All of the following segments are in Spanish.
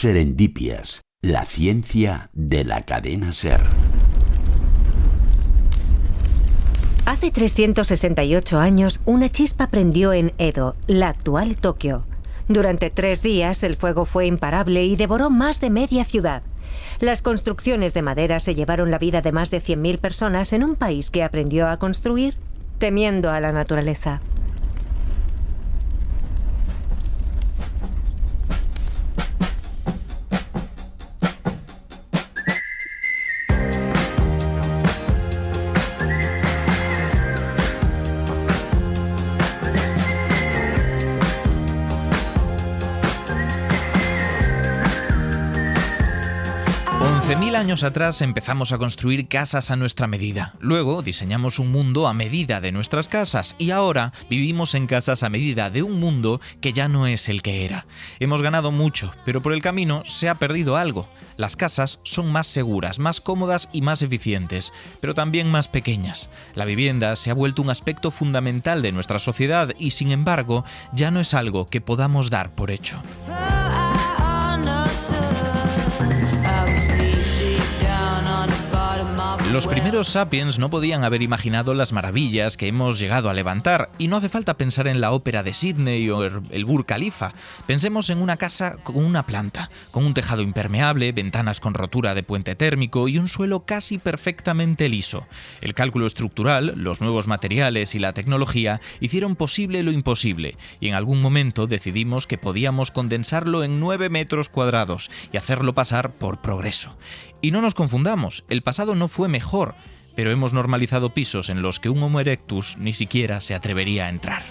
Serendipias, la ciencia de la cadena SER. Hace 368 años, una chispa prendió en Edo, la actual Tokio. Durante 3 días, el fuego fue imparable y devoró más de media ciudad. Las construcciones de madera se llevaron la vida de más de 100.000 personas en un país que aprendió a construir temiendo a la naturaleza. Hace 1000 años atrás empezamos a construir casas a nuestra medida. Luego diseñamos un mundo a medida de nuestras casas y ahora vivimos en casas a medida de un mundo que ya no es el que era. Hemos ganado mucho, pero por el camino se ha perdido algo. Las casas son más seguras, más cómodas y más eficientes, pero también más pequeñas. La vivienda se ha vuelto un aspecto fundamental de nuestra sociedad y, sin embargo, ya no es algo que podamos dar por hecho. Los primeros sapiens no podían haber imaginado las maravillas que hemos llegado a levantar, y no hace falta pensar en la ópera de Sydney o el Burj Khalifa. Pensemos en una casa con una planta, con un tejado impermeable, ventanas con rotura de puente térmico y un suelo casi perfectamente liso. El cálculo estructural, los nuevos materiales y la tecnología hicieron posible lo imposible, y en algún momento decidimos que podíamos condensarlo en 9 metros cuadrados y hacerlo pasar por progreso. Y no nos confundamos, el pasado no fue mejor, pero hemos normalizado pisos en los que un Homo erectus ni siquiera se atrevería a entrar.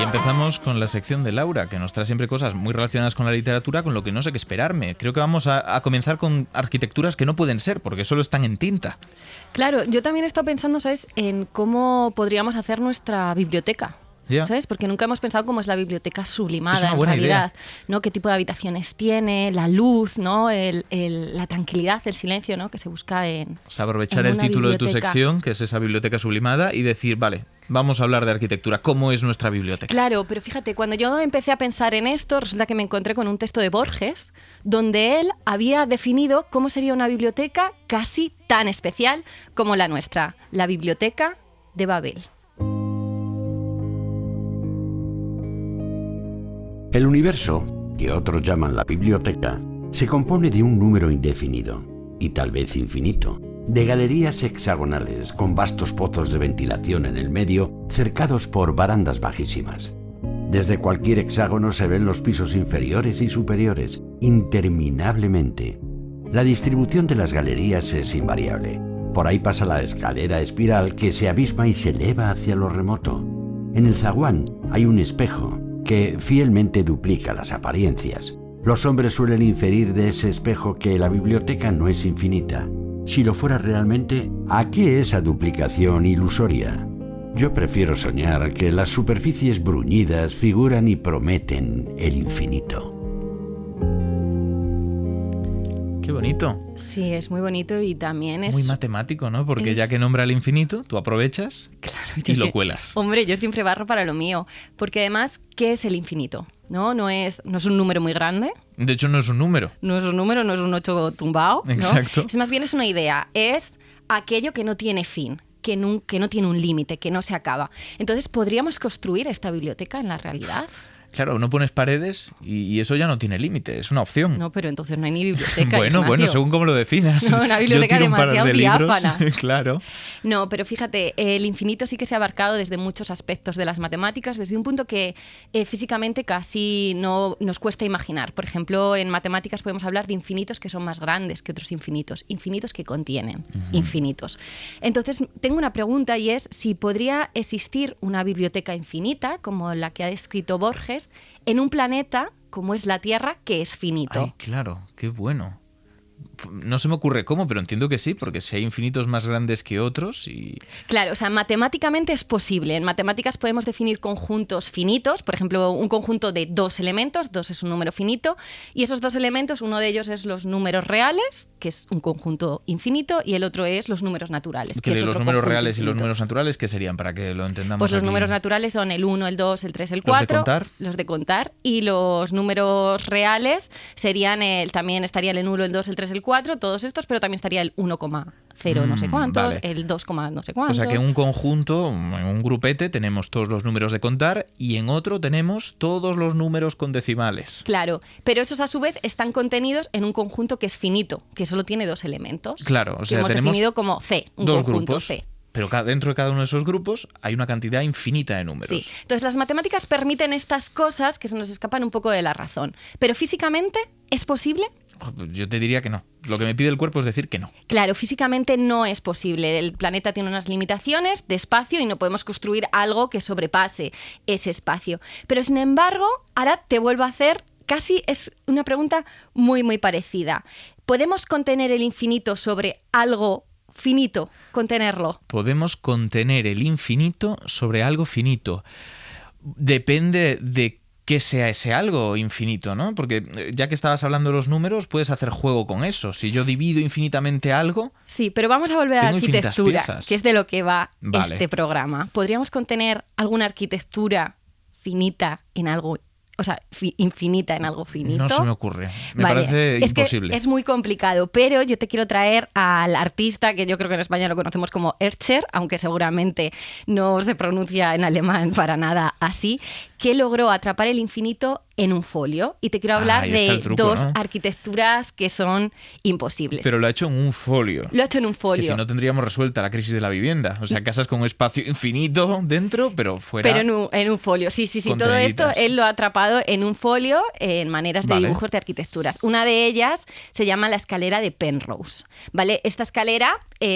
Empezamos con la sección de Laura, que nos trae siempre cosas muy relacionadas con la literatura, con lo que no sé qué esperarme. Creo que vamos a comenzar con arquitecturas que no pueden ser, porque solo están en tinta. Claro, yo también he estado pensando, ¿sabes?, en cómo podríamos hacer nuestra biblioteca. Ya. ¿Sabes? Porque nunca hemos pensado cómo es la biblioteca sublimada, Es una en buena realidad, idea. ¿no? Qué tipo de habitaciones tiene, la luz, ¿no? La tranquilidad, el silencio, ¿no? Que se busca en O sea, aprovechar en el una título de tu biblioteca. sección, que es esa biblioteca sublimada, y decir, vale, vamos a hablar de arquitectura. ¿Cómo es nuestra biblioteca? Claro, pero fíjate, cuando yo empecé a pensar en esto, resulta que me encontré con un texto de Borges, donde él había definido cómo sería una biblioteca casi tan especial como la nuestra, la Biblioteca de Babel. El universo, que otros llaman la biblioteca, se compone de un número indefinido, y tal vez infinito, de galerías hexagonales con vastos pozos de ventilación en el medio, cercados por barandas bajísimas. Desde cualquier hexágono se ven los pisos inferiores y superiores, interminablemente. La distribución de las galerías es invariable. Por ahí pasa la escalera espiral que se abisma y se eleva hacia lo remoto. En el zaguán hay un espejo que fielmente duplica las apariencias. Los hombres suelen inferir de ese espejo que la biblioteca no es infinita. Si lo fuera realmente, ¿a qué esa duplicación ilusoria? Yo prefiero soñar que las superficies bruñidas figuran y prometen el infinito. Qué bonito. Sí, es muy bonito y también es... Muy matemático, ¿no? Porque es- ya que nombra el infinito, tú aprovechas Yo y lo sí- cuelas. Hombre, yo siempre barro para lo mío, porque además, ¿qué es el infinito? No es un número muy grande, De hecho, no es un número. no es un número, no es un 8 tumbado, ¿no? Exacto. Es más bien es una idea, es aquello que no tiene fin, que no tiene un límite, que no se acaba. Entonces, ¿podríamos construir esta biblioteca en la realidad? Claro, no pones paredes y eso ya no tiene límite, es una opción. No, pero entonces no hay ni biblioteca. Bueno, Ignacio. según cómo lo definas. No, una Yo biblioteca tiro un par demasiado de libros, diáfana. claro. No, pero fíjate, el infinito sí que se ha abarcado desde muchos aspectos de las matemáticas, desde un punto que físicamente casi no nos cuesta imaginar. Por ejemplo, en matemáticas podemos hablar de infinitos que son más grandes que otros infinitos, infinitos que contienen infinitos. Entonces, tengo una pregunta y es si podría existir una biblioteca infinita, como la que ha escrito Borges, en un planeta como es la Tierra, que es finito. Ay, claro, qué bueno. No se me ocurre cómo, pero entiendo que sí, porque si hay infinitos más grandes que otros y... Claro, o sea, matemáticamente es posible. En matemáticas podemos definir conjuntos finitos, por ejemplo, un conjunto de 2 elementos, 2 es un número finito, y esos 2 elementos, uno de ellos es los números reales, que es un conjunto infinito, y el otro es los números naturales, que es los otro números conjunto reales infinito. y los números naturales, ¿qué serían? Para que lo entendamos. Pues los aquí. números naturales son el 1, el 2, el 3, el ¿Los de 4. contar? Los de contar. Y los números reales serían también estarían el 1, el 2, el 3, el 4, todos estos, pero también estaría el 1,0 no sé cuántos, vale. el 2, no sé O cuántos. sea que en un conjunto, en un grupete, tenemos todos los números de contar y en otro tenemos todos los números con decimales. Claro, pero esos a su vez están contenidos en un conjunto que es finito, que solo tiene 2 elementos. Claro, o que sea, hemos tenemos definido como C, un dos conjunto grupos. C. Pero dentro de cada uno de esos grupos hay una cantidad infinita de números. Sí, entonces las matemáticas permiten estas cosas que se nos escapan un poco de la razón. Pero físicamente, ¿es posible? Yo te diría que no. Lo que me pide el cuerpo es decir que no. Claro, físicamente no es posible. El planeta tiene unas limitaciones de espacio y no podemos construir algo que sobrepase ese espacio. Pero sin embargo, ahora te vuelvo a hacer, casi es una pregunta muy, muy parecida. ¿Podemos contener el infinito sobre algo finito? Contenerlo. Podemos contener el infinito sobre algo finito. Depende de qué sea ese algo infinito, ¿no? Porque ya que estabas hablando de los números, puedes hacer juego con eso. Si yo divido infinitamente algo... Sí, pero vamos a volver a la Tengo infinitas arquitectura, piezas. que es de lo que va Vale. este programa. ¿Podríamos contener alguna arquitectura finita en algo, o sea, infinita en algo finito? No se me ocurre. Me Vale, parece es imposible. que es muy complicado, pero yo te quiero traer al artista que yo creo que en España lo conocemos como Escher, aunque seguramente no se pronuncia en alemán para nada así, que logró atrapar el infinito en un folio. Y te quiero hablar Ahí está de el truco, dos ¿no? arquitecturas que son imposibles. Pero lo ha hecho en un folio. Lo ha hecho en un folio. Que si no tendríamos resuelta la crisis de la vivienda. O sea, casas con un espacio infinito dentro, pero fuera... Pero en un folio, sí. Todo esto conteneditas. él lo ha atrapado en un folio en maneras de Vale. dibujos de arquitecturas. Una de ellas se llama la escalera de Penrose. ¿Vale? Esta escalera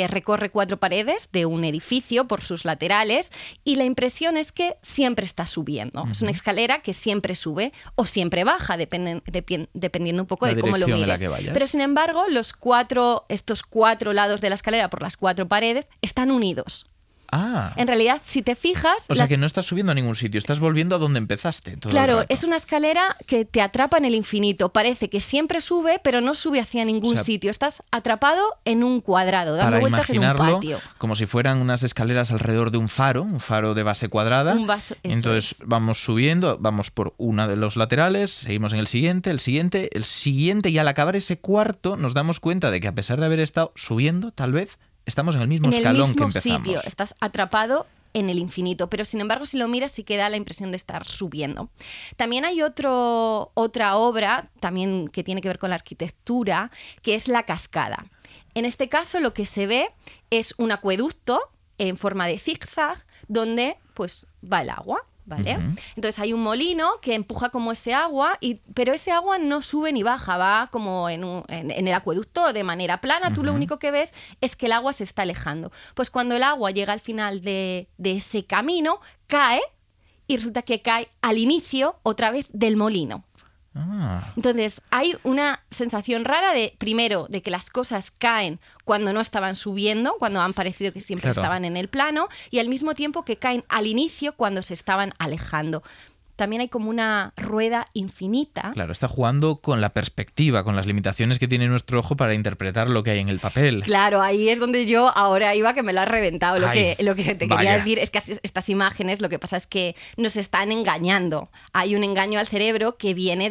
recorre 4 paredes de un edificio por sus laterales y la impresión es que siempre está subiendo. Es una escalera que siempre sube o siempre baja, dependiendo un poco La de cómo lo dirección en la mires. que vayas. Pero sin embargo, estos 4 lados de la escalera por las 4 paredes están unidos. Ah, En realidad, si te fijas... o sea que no estás subiendo a ningún sitio, estás volviendo a donde empezaste. Todo el Claro, rato. es una escalera que te atrapa en el infinito. Parece que siempre sube, pero no sube hacia ningún O sea, sitio. Estás atrapado en un cuadrado, dando Para vueltas en un imaginarlo patio. como si fueran unas escaleras alrededor de un faro de base cuadrada. Eso Entonces es. vamos subiendo, vamos por uno de los laterales, seguimos en el siguiente y al acabar ese cuarto nos damos cuenta de que a pesar de haber estado subiendo, tal vez estamos en el mismo En el escalón mismo que empezamos. sitio, estás atrapado en el infinito, pero sin embargo si lo miras sí que da la impresión de estar subiendo. También hay otra obra también que tiene que ver con la arquitectura, que es la cascada. En este caso lo que se ve es un acueducto en forma de zigzag donde pues va el agua. ¿Vale? Ujú. Entonces hay un molino que empuja como ese agua, pero ese agua no sube ni baja, va como en el acueducto de manera plana. Tú lo Ujú. único que ves es que el agua se está alejando. Pues cuando el agua llega al final de ese camino, cae y resulta que cae al inicio otra vez del molino. Ah, Entonces, hay una sensación rara primero, de que las cosas caen cuando no estaban subiendo, cuando han parecido que siempre Claro. estaban en el plano, y al mismo tiempo que caen al inicio cuando se estaban alejando. También hay como una rueda infinita. claro, está jugando con la perspectiva, con las limitaciones que tiene nuestro ojo para interpretar lo que hay en el papel. Claro, ahí es donde yo ahora iba, que me lo has reventado. Lo Ay, que te vaya. quería decir es que estas imágenes lo que pasa es que nos están engañando. Hay un engaño al cerebro que viene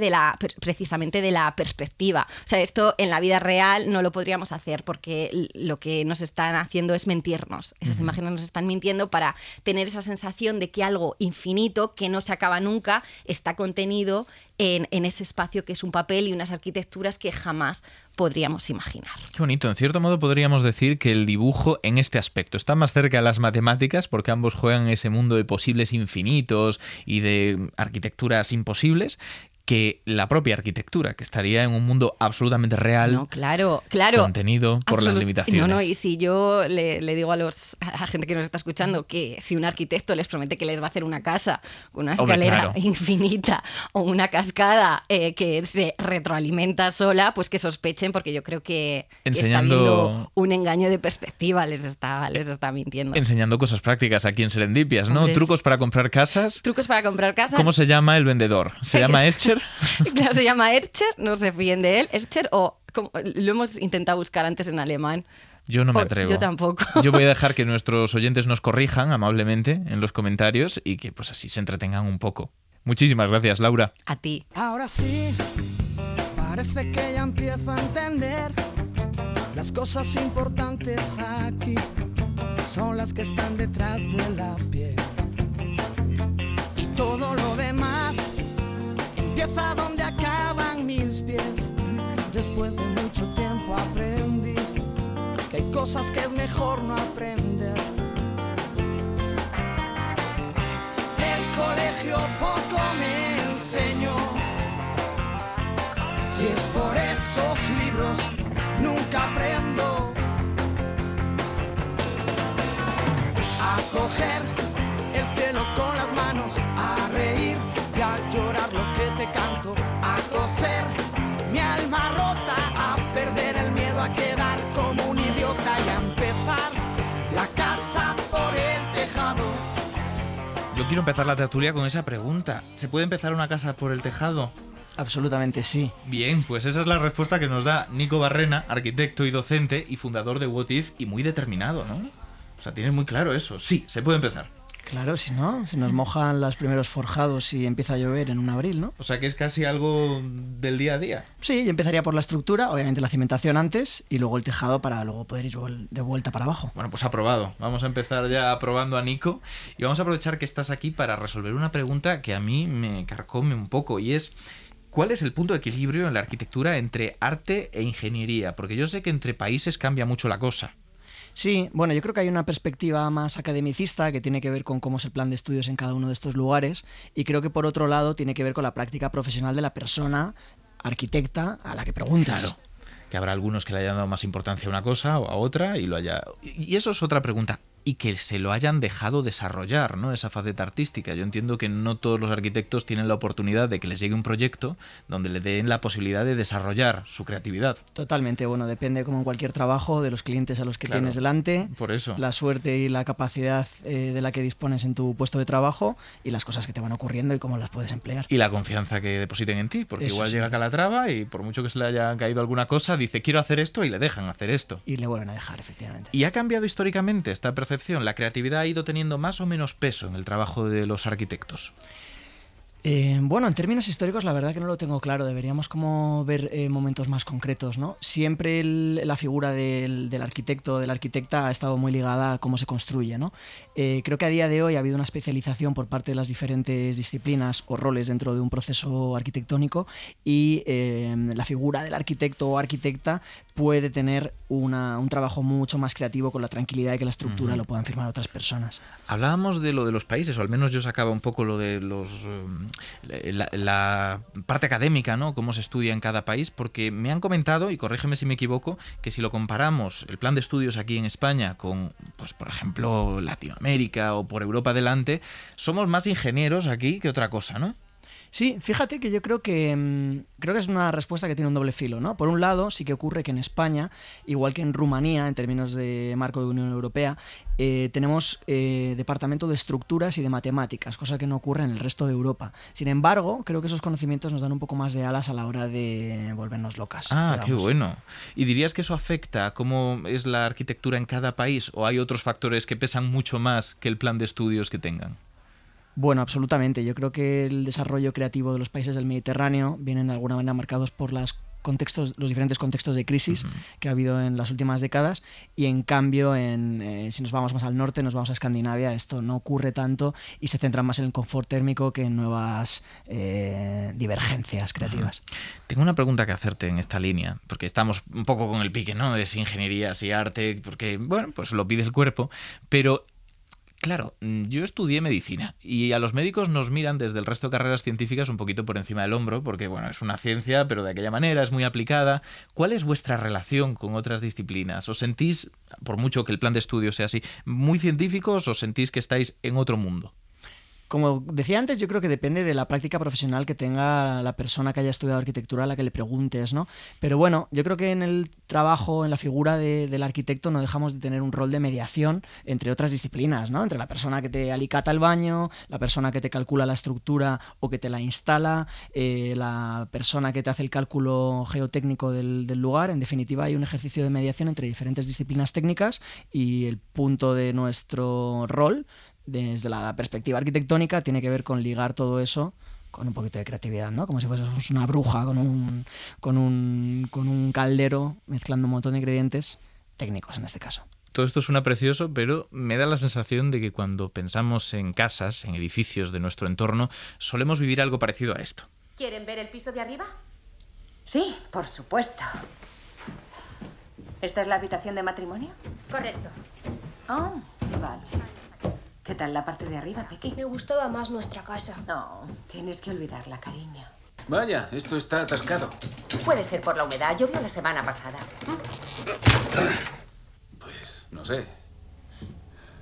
precisamente de la perspectiva. O sea, esto en la vida real no lo podríamos hacer porque lo que nos están haciendo es mentirnos. Esas imágenes nos están mintiendo para tener esa sensación de que algo infinito, que no se acaba nunca, está contenido en ese espacio que es un papel y unas arquitecturas que jamás podríamos imaginar. Qué bonito. En cierto modo podríamos decir que el dibujo en este aspecto está más cerca de las matemáticas porque ambos juegan en ese mundo de posibles infinitos y de arquitecturas imposibles que la propia arquitectura, que estaría en un mundo absolutamente real, No, claro. contenido por las limitaciones. No, y si yo le digo a la gente que nos está escuchando que si un arquitecto les promete que les va a hacer una casa con una escalera infinita o una cascada que se retroalimenta sola, pues que sospechen, porque yo creo que está viendo un engaño de perspectiva, les está mintiendo. Enseñando cosas prácticas aquí en Serendipias, ¿no? Hombre, Trucos para comprar casas. Trucos para comprar casas. ¿Cómo se llama el vendedor? ¿Se llama Escher? Claro, se llama Escher, no se fíen de él. Escher, lo hemos intentado buscar antes en alemán. Yo no me atrevo. Yo tampoco. Yo voy a dejar que nuestros oyentes nos corrijan amablemente en los comentarios y que pues así se entretengan un poco. Muchísimas gracias, Laura. A ti. Ahora sí, parece que ya empiezo a entender. Las cosas importantes aquí son las que están detrás de la piel. Y todo lo demás empieza donde acaban mis pies. Después de mucho tiempo aprendí que hay cosas que es mejor no aprender. El colegio poco me enseñó. Si es por esos libros, nunca aprendo a coger el cielo con las manos, a reír y a llorar lo que te canto, a coser mi alma rota, a perder el miedo a quedar como un idiota y a empezar la casa por el tejado. Yo quiero empezar la tertulia con esa pregunta. ¿Se puede empezar una casa por el tejado? Absolutamente sí. Bien, pues esa es la respuesta que nos da Nico Barrena, arquitecto y docente y fundador de What If, y muy determinado, ¿no? O sea, tienes muy claro eso. Sí, se puede empezar. Claro, si no, se nos mojan los primeros forjados y empieza a llover en un abril, ¿no? O sea, que es casi algo del día a día. Sí, yo empezaría por la estructura, obviamente la cimentación antes y luego el tejado para luego poder ir de vuelta para abajo. Bueno, pues aprobado. Vamos a empezar ya aprobando a Nico y vamos a aprovechar que estás aquí para resolver una pregunta que a mí me carcome un poco, y es: ¿cuál es el punto de equilibrio en la arquitectura entre arte e ingeniería? Porque yo sé que entre países cambia mucho la cosa. Sí, bueno, yo creo que hay una perspectiva más academicista que tiene que ver con cómo es el plan de estudios en cada uno de estos lugares, y creo que por otro lado tiene que ver con la práctica profesional de la persona arquitecta a la que preguntas. Claro, que habrá algunos que le hayan dado más importancia a una cosa o a otra y lo haya... Y eso es otra pregunta. Y que se lo hayan dejado desarrollar, ¿no? Esa faceta artística. Yo entiendo que no todos los arquitectos tienen la oportunidad de que les llegue un proyecto donde le den la posibilidad de desarrollar su creatividad. Totalmente, bueno, depende, como en cualquier trabajo, de los clientes a los que tienes delante, por eso. La suerte y la capacidad de la que dispones en tu puesto de trabajo y las cosas que te van ocurriendo y cómo las puedes emplear. Y la confianza que depositen en ti, porque eso igual sí. llega Calatrava y por mucho que se le haya caído alguna cosa, dice quiero hacer esto y le dejan hacer esto. Y le vuelven a dejar, efectivamente. ¿Y ha cambiado históricamente esta percepción? ¿La creatividad ha ido teniendo más o menos peso en el trabajo de los arquitectos? Bueno, en términos históricos la verdad que no lo tengo claro. Deberíamos como ver momentos más concretos, ¿no? Siempre la figura del arquitecto o de la arquitecta ha estado muy ligada a cómo se construye, ¿no? Creo que a día de hoy ha habido una especialización por parte de las diferentes disciplinas o roles dentro de un proceso arquitectónico, y la figura del arquitecto o arquitecta puede tener un trabajo mucho más creativo, con la tranquilidad de que la estructura lo puedan firmar otras personas. Hablábamos de lo de los países, o al menos yo sacaba un poco lo de la parte académica, ¿no? Cómo se estudia en cada país, porque me han comentado, y corrígeme si me equivoco, que si lo comparamos el plan de estudios aquí en España con, pues por ejemplo, Latinoamérica o por Europa adelante, somos más ingenieros aquí que otra cosa, ¿no? Sí, fíjate que yo creo que es una respuesta que tiene un doble filo, ¿no? Por un lado, sí que ocurre que en España, igual que en Rumanía, en términos de marco de Unión Europea, tenemos departamento de estructuras y de matemáticas, cosa que no ocurre en el resto de Europa. Sin embargo, creo que esos conocimientos nos dan un poco más de alas a la hora de volvernos locas. Ah, digamos. qué bueno. ¿Y dirías que eso afecta a cómo es la arquitectura en cada país, o hay otros factores que pesan mucho más que el plan de estudios que tengan? Bueno, absolutamente. Yo creo que el desarrollo creativo de los países del Mediterráneo vienen de alguna manera marcados por los diferentes contextos de crisis que ha habido en las últimas décadas, y en cambio si nos vamos más al norte, nos vamos a Escandinavia, esto no ocurre tanto y se centra más en el confort térmico que en nuevas divergencias creativas. Tengo una pregunta que hacerte en esta línea, porque estamos un poco con el pique, ¿no? De si ingeniería, si arte, porque, bueno, pues lo pide el cuerpo, pero Claro, yo estudié medicina y a los médicos nos miran desde el resto de carreras científicas un poquito por encima del hombro porque, bueno, es una ciencia, pero de aquella manera es muy aplicada. ¿Cuál es vuestra relación con otras disciplinas? ¿Os sentís, por mucho que el plan de estudio sea así, muy científicos o sentís que estáis en otro mundo? Como decía antes, yo creo que depende de la práctica profesional que tenga la persona que haya estudiado arquitectura a la que le preguntes, ¿no? Pero bueno, yo creo que en el trabajo, en la figura del arquitecto, no dejamos de tener un rol de mediación entre otras disciplinas, ¿no? Entre la persona que te alicata el baño, la persona que te calcula la estructura o que te la instala, la persona que te hace el cálculo geotécnico del lugar. En definitiva, hay un ejercicio de mediación entre diferentes disciplinas técnicas y el punto de nuestro rol desde la perspectiva arquitectónica tiene que ver con ligar todo eso con un poquito de creatividad, ¿no? Como si fuésemos una bruja con un caldero mezclando un montón de ingredientes técnicos en este caso. Todo esto suena precioso, pero me da la sensación de que cuando pensamos en casas, en edificios de nuestro entorno, solemos vivir algo parecido a esto. ¿Quieren ver el piso de arriba? Sí, por supuesto. ¿Esta es la habitación de matrimonio? Correcto. Oh, vale. ¿Qué tal la parte de arriba, Peque? Me gustaba más nuestra casa. No, tienes que olvidarla, cariño. Vaya, esto está atascado. Puede ser por la humedad. Llovió la semana pasada. Pues, no sé.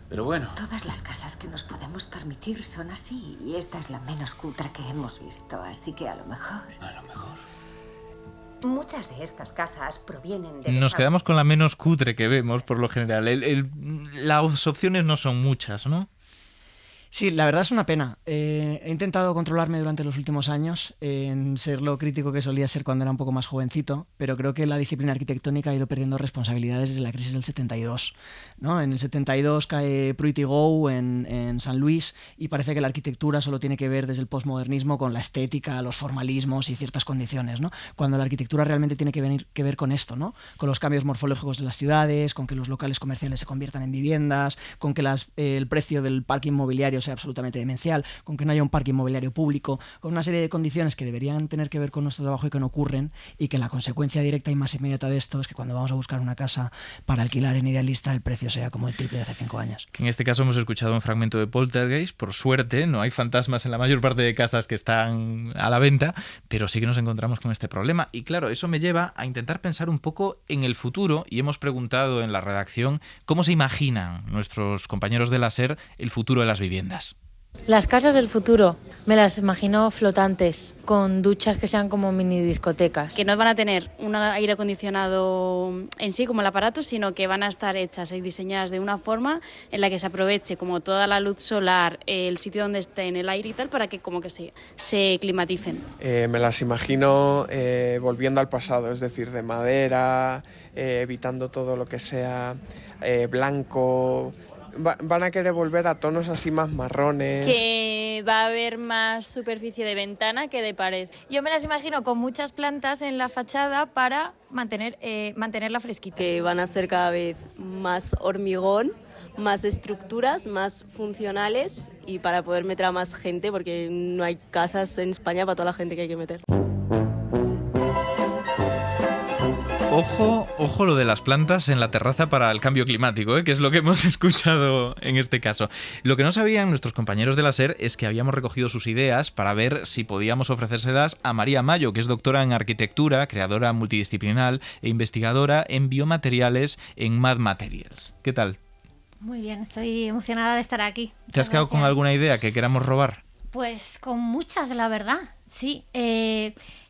Pero bueno. Todas las casas que nos podemos permitir son así. Y esta es la menos cutre que hemos visto. Así que a lo mejor... A lo mejor. Muchas de estas casas provienen de... Nos quedamos con la menos cutre que vemos, por lo general. Las opciones no son muchas, ¿no? Sí, la verdad es una pena. He intentado controlarme durante los últimos años en ser lo crítico que solía ser cuando era un poco más jovencito, pero creo que la disciplina arquitectónica ha ido perdiendo responsabilidades desde la crisis del 72, ¿no? En el 72 cae Pruitt y Gow en San Luis y parece que la arquitectura solo tiene que ver desde el posmodernismo con la estética, los formalismos y ciertas condiciones, ¿no? Cuando la arquitectura realmente tiene que ver con esto, ¿no? Con los cambios morfológicos de las ciudades, con que los locales comerciales se conviertan en viviendas, con que el precio del parque inmobiliario sea absolutamente demencial, con que no haya un parque inmobiliario público, con una serie de condiciones que deberían tener que ver con nuestro trabajo y que no ocurren, y que la consecuencia directa y más inmediata de esto es que cuando vamos a buscar una casa para alquilar en Idealista el precio sea como el triple de hace 5 años. Que en este caso hemos escuchado un fragmento de Poltergeist. Por suerte no hay fantasmas en la mayor parte de casas que están a la venta, pero sí que nos encontramos con este problema. Y claro, eso me lleva a intentar pensar un poco en el futuro, y hemos preguntado en la redacción cómo se imaginan nuestros compañeros de la SER el futuro de las viviendas. Las casas del futuro me las imagino flotantes, con duchas que sean como mini discotecas. Que no van a tener un aire acondicionado en sí como el aparato, sino que van a estar hechas y diseñadas de una forma en la que se aproveche como toda la luz solar, el sitio donde estén, el aire y tal, para que como que se climaticen. Me las imagino volviendo al pasado, es decir, de madera, evitando todo lo que sea blanco. Van a querer volver a tonos así más marrones. Que va a haber más superficie de ventana que de pared. Yo me las imagino con muchas plantas en la fachada para mantenerla fresquita. Que van a ser cada vez más hormigón, más estructuras, más funcionales y para poder meter a más gente, porque no hay casas en España para toda la gente que hay que meter. Ojo lo de las plantas en la terraza para el cambio climático, que es lo que hemos escuchado en este caso. Lo que no sabían nuestros compañeros de la SER es que habíamos recogido sus ideas para ver si podíamos ofrecérselas a María Mayo, que es doctora en arquitectura, creadora multidisciplinar e investigadora en biomateriales en Mad Materials. ¿Qué tal? Muy bien, estoy emocionada de estar aquí. ¿Te has quedado con alguna idea que queramos robar? Pues con muchas, la verdad, sí.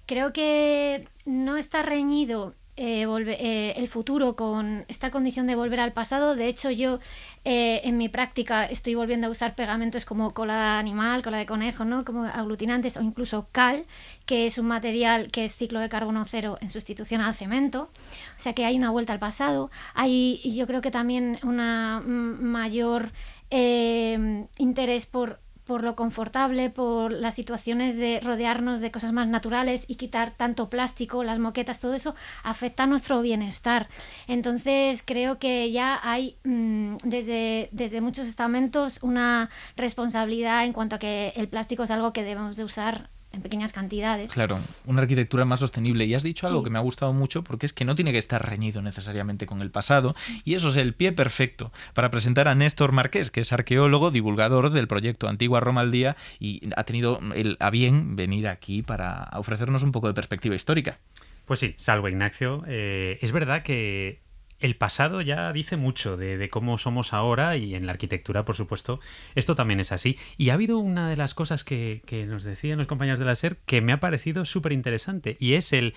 Creo que no está reñido el futuro con esta condición de volver al pasado. De hecho, yo en mi práctica estoy volviendo a usar pegamentos como cola de animal, cola de conejo, ¿no? Como aglutinantes, o incluso cal, que es un material que es ciclo de carbono cero en sustitución al cemento. O sea que hay una vuelta al pasado. Hay, yo creo que también una mayor interés por lo confortable, por las situaciones de rodearnos de cosas más naturales y quitar tanto plástico, las moquetas, todo eso afecta a nuestro bienestar. Entonces creo que ya hay desde muchos estamentos una responsabilidad en cuanto a que el plástico es algo que debemos de usar en pequeñas cantidades. Claro, una arquitectura más sostenible. Y has dicho algo Sí. que me ha gustado mucho, porque es que no tiene que estar reñido necesariamente con el pasado, y eso es el pie perfecto para presentar a Néstor Marqués, que es arqueólogo, divulgador del proyecto Antigua Roma al Día, y ha tenido a bien venir aquí para ofrecernos un poco de perspectiva histórica. Pues sí, salvo Ignacio. Es verdad que el pasado ya dice mucho de cómo somos ahora, y en la arquitectura, por supuesto, esto también es así. Y ha habido una de las cosas que nos decían los compañeros de la SER que me ha parecido súper interesante, y es el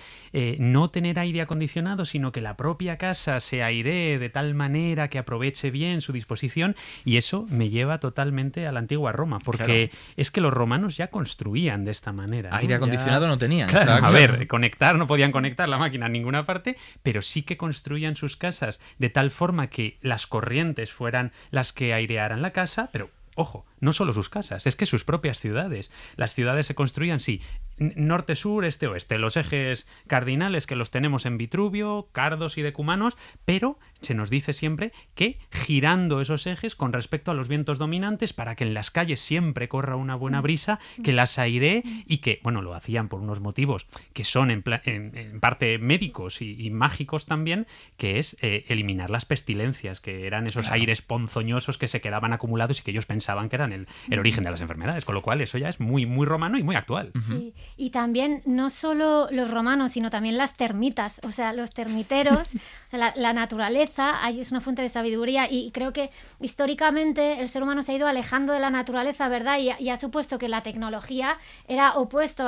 no tener aire acondicionado, sino que la propia casa se airee de tal manera que aproveche bien su disposición, y eso me lleva totalmente a la antigua Roma, porque es que los romanos ya construían de esta manera, ¿no? Aire acondicionado no tenían. Claro, estaba a claro. ver, conectar, no podían conectar la máquina a ninguna parte, pero sí que construían sus casas de tal forma que las corrientes fueran las que airearan la casa, pero ojo, no solo sus casas, es que sus propias ciudades. Las ciudades se construían, sí, norte, sur, este, oeste, los ejes cardinales que los tenemos en Vitruvio, Cardos y Decumanos, pero se nos dice siempre que girando esos ejes con respecto a los vientos dominantes para que en las calles siempre corra una buena brisa, que las airee, y que, bueno, lo hacían por unos motivos que son en parte médicos y mágicos también, que es eliminar las pestilencias, que eran esos aires ponzoñosos que se quedaban acumulados y que ellos pensaban que eran el origen de las enfermedades, con lo cual eso ya es muy, muy romano y muy actual. Sí. Y también no solo los romanos, sino también las termitas, o sea, los termiteros, la naturaleza, es una fuente de sabiduría, y creo que históricamente el ser humano se ha ido alejando de la naturaleza, ¿verdad? Y ha supuesto que la tecnología era opuesto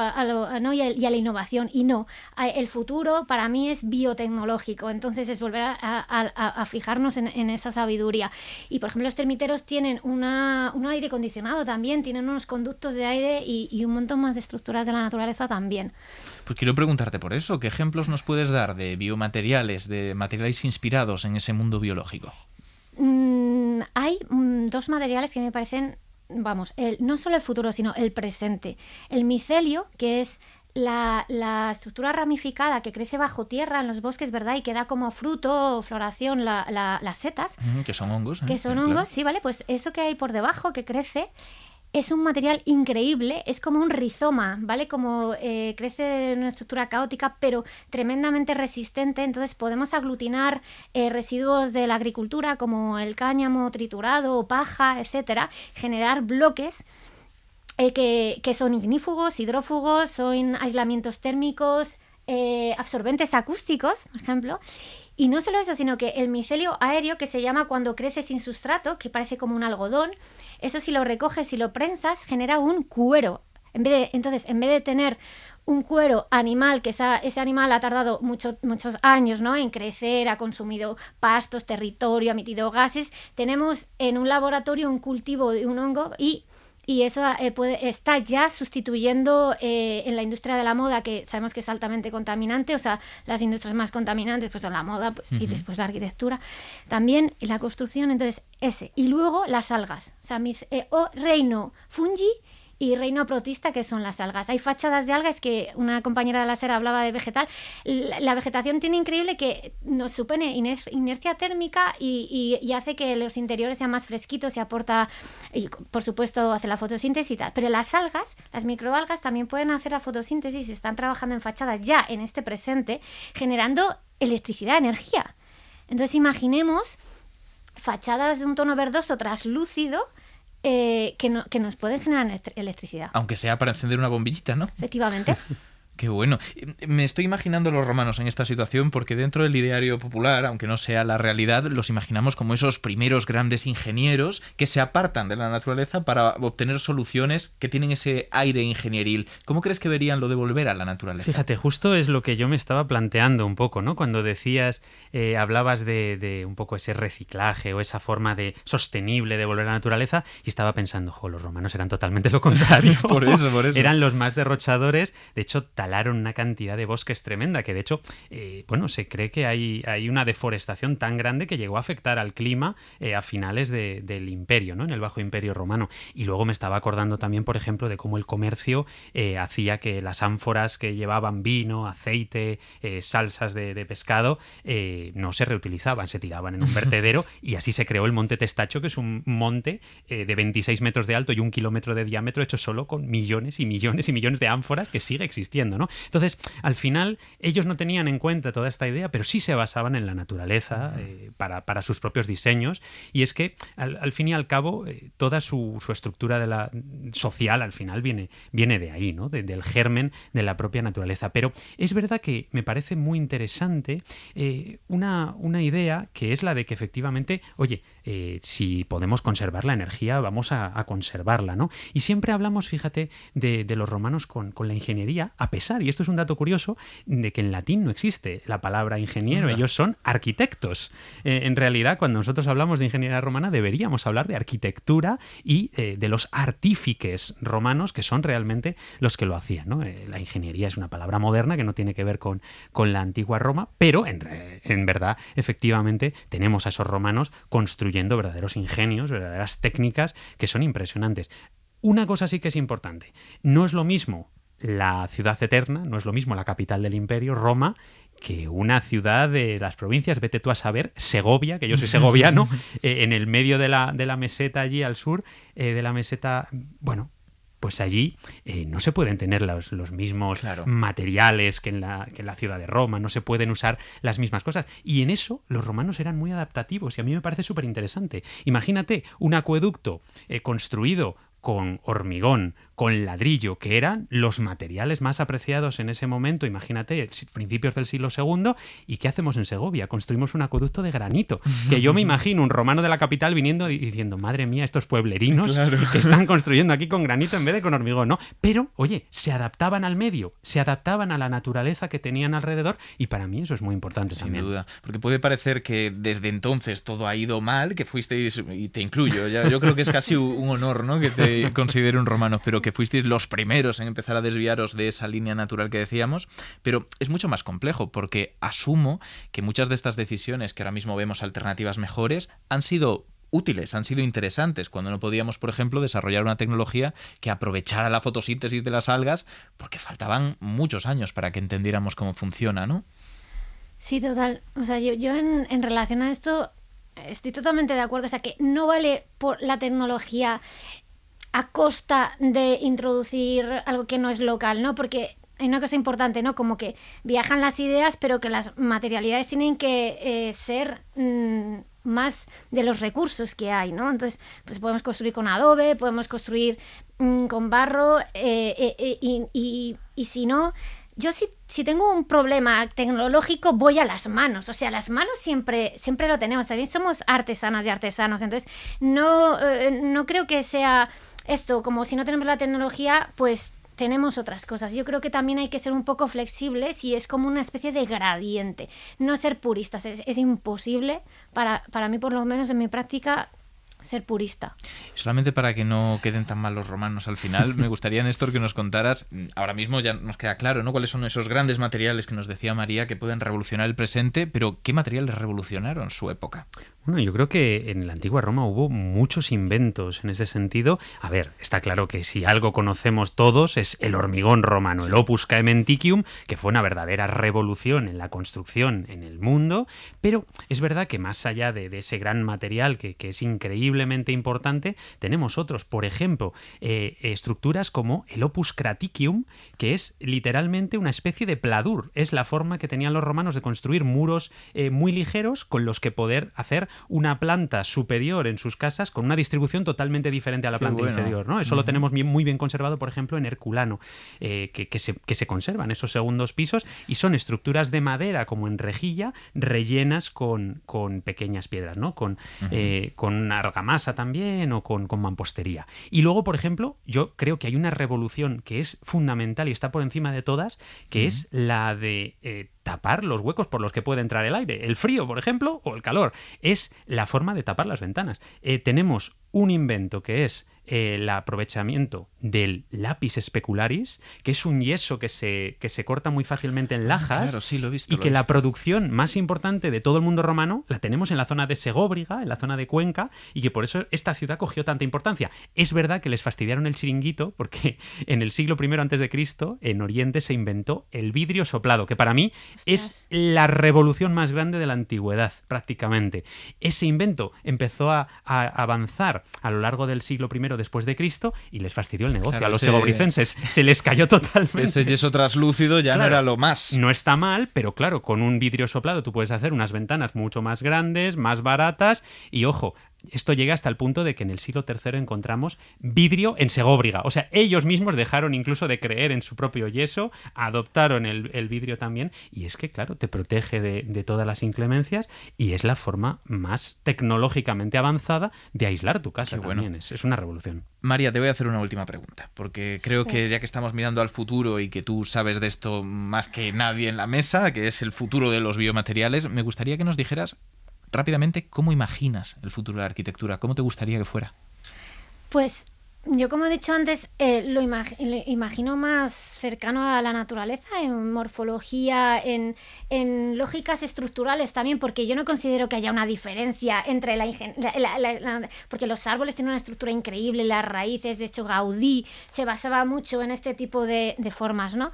¿no? y a la innovación, y no. El futuro para mí es biotecnológico, entonces es volver a fijarnos en esa sabiduría. Y por ejemplo los termiteros tienen un aire acondicionado también, tienen unos conductos de aire y un montón más de estructuras de la naturaleza también. Pues quiero preguntarte por eso, ¿qué ejemplos nos puedes dar de biomateriales, de materiales inspirados en ese mundo biológico? Hay dos materiales que me parecen, no solo el futuro, sino el presente. El micelio, que es la estructura ramificada que crece bajo tierra en los bosques, ¿verdad? Y que da como fruto o floración las setas. Que son hongos. Que son sí, hongos, claro. sí, ¿vale? Pues eso que hay por debajo, que crece, es un material increíble, es como un rizoma, ¿vale? Como crece en una estructura caótica, pero tremendamente resistente. Entonces podemos aglutinar residuos de la agricultura, como el cáñamo triturado o paja, etcétera, generar bloques que son ignífugos, hidrófugos, son aislamientos térmicos, absorbentes acústicos, por ejemplo. Y no solo eso, sino que el micelio aéreo, que se llama cuando crece sin sustrato, que parece como un algodón, eso si lo recoges y lo prensas, genera un cuero. Entonces, en vez de tener un cuero animal, que ese animal ha tardado muchos años, ¿no?, en crecer, ha consumido pastos, territorio, ha emitido gases, tenemos en un laboratorio un cultivo de un hongo y eso está ya sustituyendo en la industria de la moda, que sabemos que es altamente contaminante, o sea, las industrias más contaminantes pues son la moda, pues, y después la arquitectura, también y la construcción. Entonces y luego las algas, o sea, reino fungi y reino protista, que son las algas. Hay fachadas de algas, que una compañera de la SER hablaba de vegetal. La vegetación tiene increíble que nos supone inercia térmica y hace que los interiores sean más fresquitos y aporta, y por supuesto hace la fotosíntesis y tal. Pero las algas, las microalgas, también pueden hacer la fotosíntesis y están trabajando en fachadas ya en este presente, generando electricidad, energía. Entonces imaginemos fachadas de un tono verdoso traslúcido, que nos pueden generar electricidad. Aunque sea para encender una bombillita, ¿no? Efectivamente. Qué bueno. Me estoy imaginando a los romanos en esta situación porque dentro del ideario popular, aunque no sea la realidad, los imaginamos como esos primeros grandes ingenieros que se apartan de la naturaleza para obtener soluciones que tienen ese aire ingenieril. ¿Cómo crees que verían lo de volver a la naturaleza? Fíjate, justo es lo que yo me estaba planteando un poco, ¿no? Cuando decías, hablabas de un poco ese reciclaje o esa forma de sostenible de volver a la naturaleza, y estaba pensando, los romanos eran totalmente lo contrario. Por eso. Eran los más derrochadores. De hecho, talaron una cantidad de bosques tremenda, que de hecho, se cree que hay una deforestación tan grande que llegó a afectar al clima a finales del imperio, ¿no? En el Bajo Imperio Romano. Y luego me estaba acordando también, por ejemplo, de cómo el comercio hacía que las ánforas que llevaban vino, aceite, salsas de pescado, no se reutilizaban, se tiraban en un vertedero y así se creó el Monte Testacho, que es un monte de 26 metros de alto y 1 kilómetro de diámetro, hecho solo con millones y millones y millones de ánforas, que sigue existiendo, ¿no? Entonces, al final, ellos no tenían en cuenta toda esta idea, pero sí se basaban en la naturaleza para sus propios diseños, y es que, al fin y al cabo, toda su estructura social, al final, viene de ahí, ¿no? Del germen de la propia naturaleza. Pero es verdad que me parece muy interesante una idea, que es la de que efectivamente, oye, si podemos conservar la energía, vamos a conservarla, ¿no? Y siempre hablamos, fíjate, de los romanos con la ingeniería, a pesar, y esto es un dato curioso, de que en latín no existe la palabra ingeniero, ellos son arquitectos. En realidad, cuando nosotros hablamos de ingeniería romana, deberíamos hablar de arquitectura y de los artífices romanos, que son realmente los que lo hacían, ¿no? La ingeniería es una palabra moderna que no tiene que ver con la antigua Roma, pero en verdad, efectivamente, tenemos a esos romanos construyendo verdaderos ingenios, verdaderas técnicas que son impresionantes. Una cosa sí que es importante, no es lo mismo la ciudad eterna, no es lo mismo la capital del imperio, Roma, que una ciudad de las provincias, vete tú a saber, Segovia, que yo soy segoviano, en el medio de la meseta allí al sur, de la meseta, bueno, pues allí no se pueden tener los mismos materiales que en la ciudad de Roma, no se pueden usar las mismas cosas. Y en eso los romanos eran muy adaptativos y a mí me parece súper interesante. Imagínate un acueducto construido con hormigón, con ladrillo, que eran los materiales más apreciados en ese momento, imagínate, principios del siglo II, ¿y qué hacemos en Segovia? Construimos un acueducto de granito, que yo me imagino un romano de la capital viniendo y diciendo, madre mía, estos pueblerinos que están construyendo aquí con granito en vez de con hormigón, ¿no? Pero, oye, se adaptaban al medio, se adaptaban a la naturaleza que tenían alrededor, y para mí eso es muy importante también. Sin duda, porque puede parecer que desde entonces todo ha ido mal, que fuisteis, y te incluyo, yo creo que es casi un honor, ¿no?, que te considere un romano, pero que fuisteis los primeros en empezar a desviaros de esa línea natural que decíamos, pero es mucho más complejo, porque asumo que muchas de estas decisiones que ahora mismo vemos alternativas mejores han sido útiles, han sido interesantes, cuando no podíamos, por ejemplo, desarrollar una tecnología que aprovechara la fotosíntesis de las algas, porque faltaban muchos años para que entendiéramos cómo funciona, ¿no? Sí, total. O sea, yo en relación a esto estoy totalmente de acuerdo. O sea, que no vale por la tecnología a costa de introducir algo que no es local, ¿no? Porque hay una cosa importante, ¿no? Como que viajan las ideas, pero que las materialidades tienen que ser más de los recursos que hay, ¿no? Entonces, pues podemos construir con adobe, podemos construir con barro, y si no, yo si tengo un problema tecnológico voy a las manos, o sea, las manos siempre lo tenemos, también somos artesanas y artesanos, entonces no creo que sea esto, como si no tenemos la tecnología, pues tenemos otras cosas. Yo creo que también hay que ser un poco flexibles y es como una especie de gradiente. No ser puristas, es imposible, para mí por lo menos en mi práctica, ser purista. Solamente para que no queden tan mal los romanos al final, me gustaría, Néstor, que nos contaras, ahora mismo ya nos queda claro, ¿no?, cuáles son esos grandes materiales que nos decía María que pueden revolucionar el presente, pero ¿qué materiales revolucionaron su época? Bueno, yo creo que en la antigua Roma hubo muchos inventos en ese sentido. A ver, está claro que si algo conocemos todos es el hormigón romano, el Opus Caementicium, que fue una verdadera revolución en la construcción en el mundo, pero es verdad que más allá de ese gran material que es increíblemente importante, tenemos otros. Por ejemplo, estructuras como el Opus Craticium, que es literalmente una especie de pladur. Es la forma que tenían los romanos de construir muros muy ligeros con los que poder hacer una planta superior en sus casas con una distribución totalmente diferente a la planta inferior, ¿no? Eso lo tenemos muy bien conservado, por ejemplo, en Herculano, que se conservan esos segundos pisos y son estructuras de madera como en rejilla rellenas con pequeñas piedras, ¿no? Con argamasa también o con mampostería. Y luego, por ejemplo, yo creo que hay una revolución que es fundamental y está por encima de todas, que es la de tapar los huecos por los que puede entrar el aire. El frío, por ejemplo, o el calor. Es la forma de tapar las ventanas. Tenemos un invento que es el aprovechamiento del lápiz specularis, que es un yeso que se corta muy fácilmente en lajas, claro, sí, lo he visto, y que la producción más importante de todo el mundo romano la tenemos en la zona de Segóbriga, en la zona de Cuenca, y que por eso esta ciudad cogió tanta importancia. Es verdad que les fastidiaron el chiringuito, porque en el siglo I antes de Cristo, en Oriente se inventó el vidrio soplado, que para mí es la revolución más grande de la antigüedad, prácticamente. Ese invento empezó a avanzar a lo largo del siglo I después de Cristo y les fastidió el negocio. Claro, a los segobricenses se les cayó totalmente. Ese yeso traslúcido ya no era lo más. No está mal, pero claro, con un vidrio soplado tú puedes hacer unas ventanas mucho más grandes, más baratas, y ojo, esto llega hasta el punto de que en el siglo III encontramos vidrio en Segóbriga. O sea, ellos mismos dejaron incluso de creer en su propio yeso, adoptaron el vidrio también, y es que, claro, te protege de todas las inclemencias y es la forma más tecnológicamente avanzada de aislar tu casa. Qué bueno. También. Es una revolución. María, te voy a hacer una última pregunta, porque creo que ya que estamos mirando al futuro y que tú sabes de esto más que nadie en la mesa, que es el futuro de los biomateriales, me gustaría que nos dijeras rápidamente cómo imaginas el futuro de la arquitectura, cómo te gustaría que fuera. Pues yo, como he dicho antes, lo imagino más cercano a la naturaleza, en morfología, en lógicas estructurales también, porque yo no considero que haya una diferencia entre porque los árboles tienen una estructura increíble, las raíces. De hecho, Gaudí se basaba mucho en este tipo de formas, ¿no?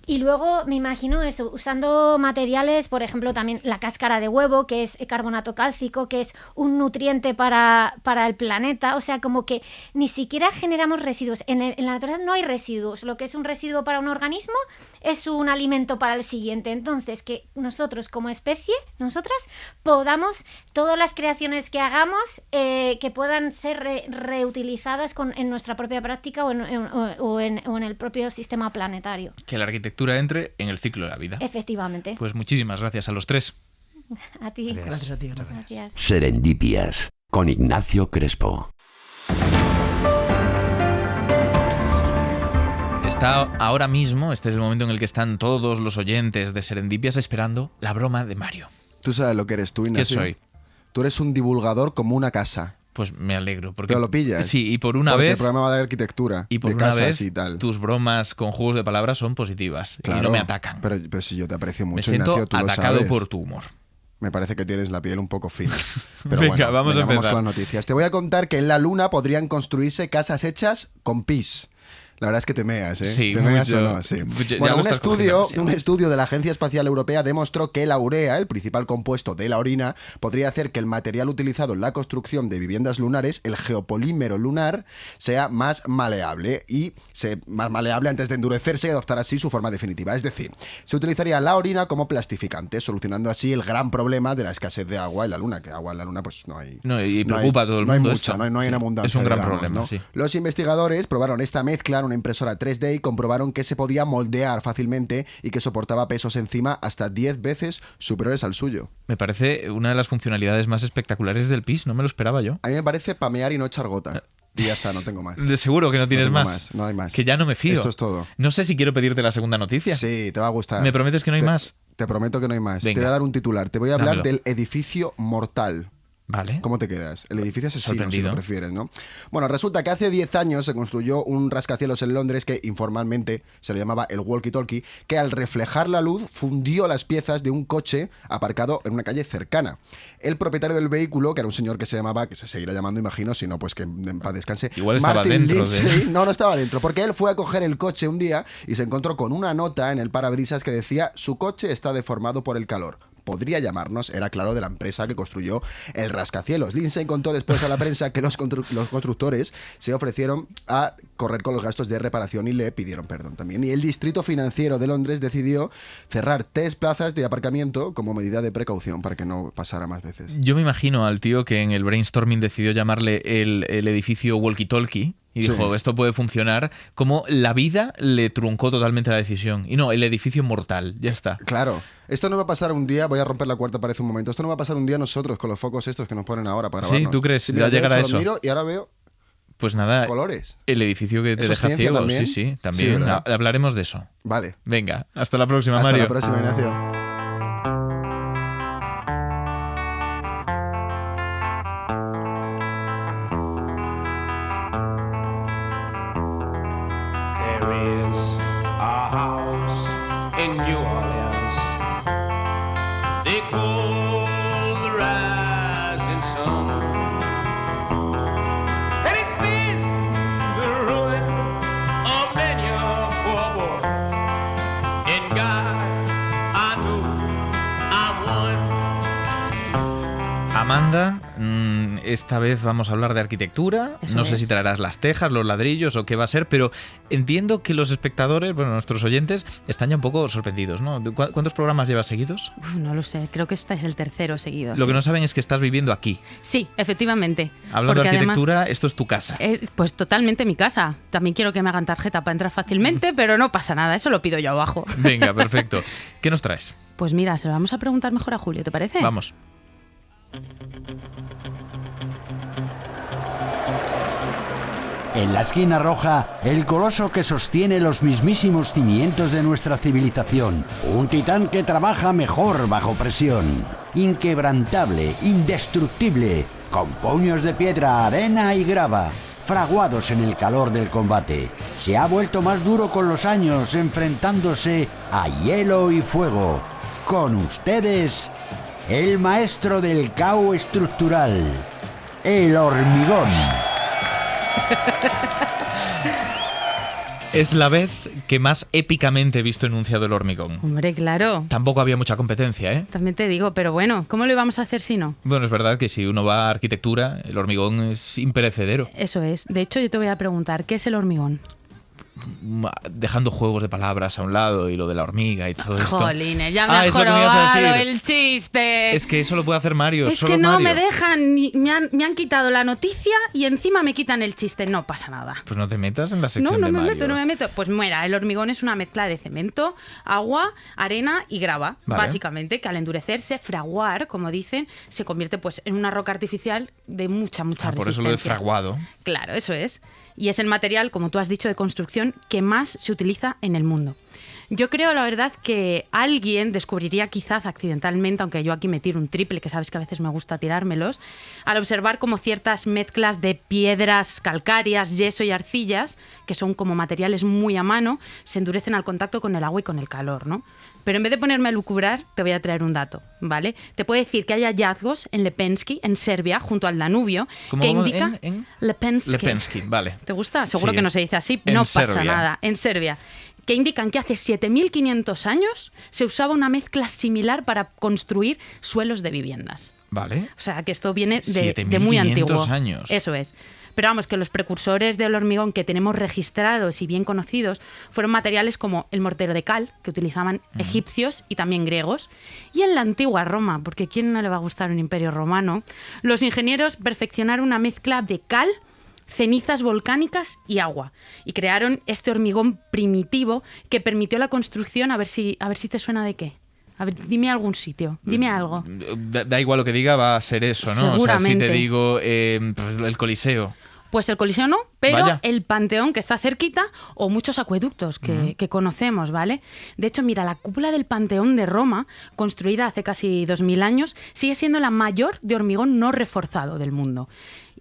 Y luego me imagino eso, usando materiales, por ejemplo, también la cáscara de huevo, que es carbonato cálcico, que es un nutriente para el planeta. O sea, como que ni siquiera generamos residuos. En la naturaleza no hay residuos. Lo que es un residuo para un organismo es un alimento para el siguiente. Entonces, que nosotros como especie, nosotras, podamos, todas las creaciones que hagamos, que puedan ser reutilizadas en nuestra propia práctica o en el propio sistema planetario. Que la arquitectura entre en el ciclo de la vida. Efectivamente. Pues muchísimas gracias a los tres. A ti. Gracias a ti. Gracias. Serendipias, con Ignacio Crespo. Está ahora mismo, este es el momento en el que están todos los oyentes de Serendipias esperando la broma de Mario. Tú sabes lo que eres tú, Ignacio. ¿Qué soy? Tú eres un divulgador como una casa. Pues me alegro. Porque, ¿Pero lo pillas? Sí, y por una porque vez... el programa va de arquitectura, y por de una casas vez, y tal. tus bromas con juegos de palabras son positivas. Claro, y no me atacan. Pero si yo te aprecio mucho, me siento Ignacio, tú atacado lo sabes. por tu humor. Me parece que tienes la piel un poco fina. Pero Venga, bueno, vamos a empezar. Vamos con las noticias. Te voy a contar que en la Luna podrían construirse casas hechas con pis. La verdad es que te meas, ¿eh? Sí, ¿Te meas mucho. o no? Sí. Ya Bueno, lo estás cogiendo demasiado. un estudio de la Agencia Espacial Europea demostró que la urea, el principal compuesto de la orina, podría hacer que el material utilizado en la construcción de viviendas lunares, el geopolímero lunar, sea más maleable más maleable antes de endurecerse y adoptar así su forma definitiva. Es decir, se utilizaría la orina como plastificante, solucionando así el gran problema de la escasez de agua en la Luna, que agua en la Luna pues no hay. No, y preocupa a todo el mundo. mundo. Mucha, no hay en abundancia. Es un gran digamos, problema, ¿no? sí. Los investigadores probaron esta mezcla en una impresora 3D y comprobaron que se podía moldear fácilmente y que soportaba pesos encima hasta 10 veces superiores al suyo. Me parece una de las funcionalidades más espectaculares del PIS, no me lo esperaba yo. A mí me parece pamear y no echar gota. Y ya está, no tengo más. De seguro que no tienes tengo más. No hay más. Que ya no me fío. Esto es todo. No sé si quiero pedirte la segunda noticia. Sí, te va a gustar. ¿Me prometes que no hay más? Te prometo que no hay más. Venga. Te voy a dar un titular. Te voy a hablar Dámelo. del edificio mortal. Vale. ¿Cómo te quedas? El edificio asesino, si Sorprendido. lo prefieres, ¿no? Bueno, resulta que hace 10 años se construyó un rascacielos en Londres que informalmente se lo llamaba el walkie-talkie, que al reflejar la luz fundió las piezas de un coche aparcado en una calle cercana. El propietario del vehículo, que era un señor que se seguirá llamando, imagino, si no, pues que en paz descanse. Igual estaba Martin dentro Lindsay. No estaba dentro, porque él fue a coger el coche un día y se encontró con una nota en el parabrisas que decía: su coche está deformado por el calor. Podría llamarnos, era claro, de la empresa que construyó el rascacielos. Lindsay contó después a la prensa que los constructores se ofrecieron a correr con los gastos de reparación y le pidieron perdón también. Y el Distrito Financiero de Londres decidió cerrar 3 plazas de aparcamiento como medida de precaución para que no pasara más veces. Yo me imagino al tío que en el brainstorming decidió llamarle el edificio walkie-talkie y dijo, Sí. esto puede funcionar, como la vida le truncó totalmente la decisión. Y no, el edificio mortal, ya está. Claro. Esto no va a pasar un día, voy a romper la cuarta pared un momento, esto no va a pasar un día nosotros con los focos estos que nos ponen ahora para Sí, grabarnos. ¿tú crees? Sí, ¿Va mira, a de llegar a hecho, eso? Lo miro y ahora veo Pues nada, colores. el edificio que te ¿Eso es deja ciencia ciego, también? sí, Sí, también. ¿verdad? Hablaremos de eso. Vale. Venga, hasta la próxima, Hasta Mario. la próxima, Ignacio. cold rising sun. And it's been the ruin of many a poor boy. And God, I know I'm one. Amanda, esta vez vamos a hablar de arquitectura. Eso No sé es. si traerás las tejas, los ladrillos o qué va a ser, pero entiendo que los espectadores, bueno, nuestros oyentes, están ya un poco sorprendidos, ¿no? ¿Cuántos programas llevas seguidos? Uf, no lo sé, creo que este es el tercero seguido. Lo sí. que no saben es que estás viviendo aquí. Sí, efectivamente. Hablando de Porque arquitectura, además esto es tu casa. es, pues totalmente mi casa. También quiero que me hagan tarjeta para entrar fácilmente, pero no pasa nada, eso lo pido yo abajo. Venga, perfecto. ¿Qué nos traes? Pues mira, se lo vamos a preguntar mejor a Julio, ¿te parece? Vamos. En la esquina roja, el coloso que sostiene los mismísimos cimientos de nuestra civilización. Un titán que trabaja mejor bajo presión. Inquebrantable, indestructible, con puños de piedra, arena y grava, fraguados en el calor del combate. Se ha vuelto más duro con los años, enfrentándose a hielo y fuego. Con ustedes, el maestro del caos estructural, el hormigón. Es la vez que más épicamente he visto enunciado el hormigón. Hombre, claro. Tampoco había mucha competencia, ¿eh? También te digo, pero bueno, ¿cómo lo íbamos a hacer si no? Bueno, es verdad que si uno va a arquitectura, el hormigón es imperecedero. Eso es. De hecho, yo te voy a preguntar, ¿qué es el hormigón? Dejando juegos de palabras a un lado y lo de la hormiga y todo esto. Jolines, ya me ha es lo que me ibas a jorobado decir. el chiste. Es que eso lo puede hacer Mario. Es solo que no Mario. me dejan, me han quitado la noticia y encima me quitan el chiste. No pasa nada. Pues no te metas en la No, sección no de me Mario. meto, no me meto. Pues mira, el hormigón es una mezcla de cemento, agua, arena y grava, Vale. básicamente, que al endurecerse, fraguar, como dicen, se convierte pues en una roca artificial de mucha Por resistencia. eso lo de fraguado. Claro, eso es. Y es el material, como tú has dicho, de construcción que más se utiliza en el mundo. Yo creo, la verdad, que alguien descubriría quizás accidentalmente, aunque yo aquí me tiro un triple, que sabes que a veces me gusta tirármelos, al observar como ciertas mezclas de piedras calcáreas, yeso y arcillas, que son como materiales muy a mano, se endurecen al contacto con el agua y con el calor, ¿no? Pero en vez de ponerme a lucubrar, te voy a traer un dato, ¿vale? Te puedo decir que hay hallazgos en Lepensky, en Serbia, junto al Danubio, ¿Cómo, que cómo? indica... ¿En? Lepensky. Lepensky, vale. ¿Te gusta? Seguro Sí. que no se dice así, En no pasa Serbia. nada. En Serbia. Que indican que hace 7.500 años se usaba una mezcla similar para construir suelos de viviendas. Vale. O sea, que esto viene de 7.500 muy antiguo. años. Eso es. Pero vamos, que los precursores del hormigón que tenemos registrados y bien conocidos fueron materiales como el mortero de cal, que utilizaban egipcios y también griegos. Y en la antigua Roma, porque ¿a quién no le va a gustar un imperio romano? Los ingenieros perfeccionaron una mezcla de cal, cenizas volcánicas y agua. Y crearon este hormigón primitivo que permitió la construcción, a ver si te suena de qué. A ver, dime algún sitio, dime algo. Da igual lo que diga, va a ser eso, ¿no? O sea, si Seguramente. te digo pues, el Coliseo. Pues el Coliseo no, pero Vaya. el Panteón, que está cerquita, o muchos acueductos que conocemos, ¿vale? De hecho, mira, la cúpula del Panteón de Roma, construida hace casi 2000 años, sigue siendo la mayor de hormigón no reforzado del mundo.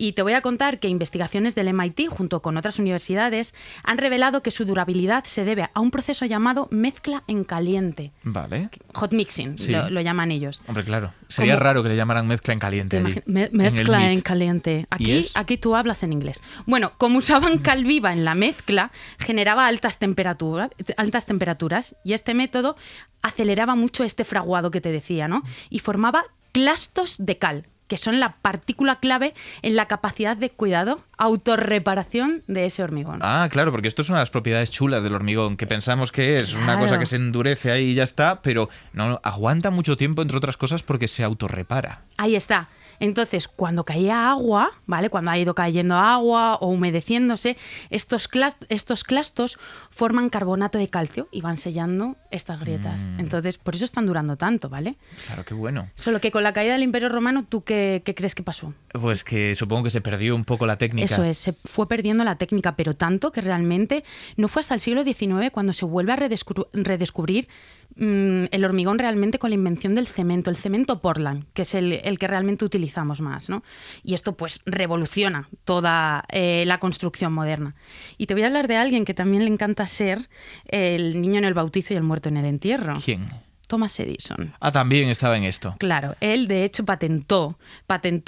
Y te voy a contar que investigaciones del MIT, junto con otras universidades, han revelado que su durabilidad se debe a un proceso llamado mezcla en caliente. Vale. Hot mixing, Sí. lo llaman ellos. Hombre, claro. Sería Como- raro que le llamaran mezcla en caliente allí. Mezcla en el en MIT. caliente. ¿Y es? Aquí tú hablas en inglés. Bueno, como usaban cal viva en la mezcla, generaba altas temperaturas y este método aceleraba mucho este fraguado que te decía, ¿no? Y formaba clastos de cal, que son la partícula clave en la capacidad de cuidado, autorreparación de ese hormigón. Ah, claro, porque esto es una de las propiedades chulas del hormigón, que pensamos que es una Claro. cosa que se endurece ahí y ya está, pero no, aguanta mucho tiempo, entre otras cosas, porque se autorrepara. Ahí está. Entonces, cuando caía agua, ¿vale? Cuando ha ido cayendo agua o humedeciéndose, estos clastos forman carbonato de calcio y van sellando estas grietas. Entonces, por eso están durando tanto, ¿vale? Claro, qué bueno. Solo que con la caída del Imperio Romano, ¿tú qué crees que pasó? Pues que supongo que se perdió un poco la técnica. Eso es, se fue perdiendo la técnica, pero tanto que realmente no fue hasta el siglo XIX cuando se vuelve a redescubrir el hormigón realmente con la invención del cemento, el cemento Portland, que es el que realmente utilizamos más, ¿no? Y esto pues revoluciona toda la construcción moderna. Y te voy a hablar de alguien que también le encanta ser el niño en el bautizo y el muerto en el entierro. ¿Quién? Thomas Edison. Ah, también estaba en esto. Claro, él de hecho patentó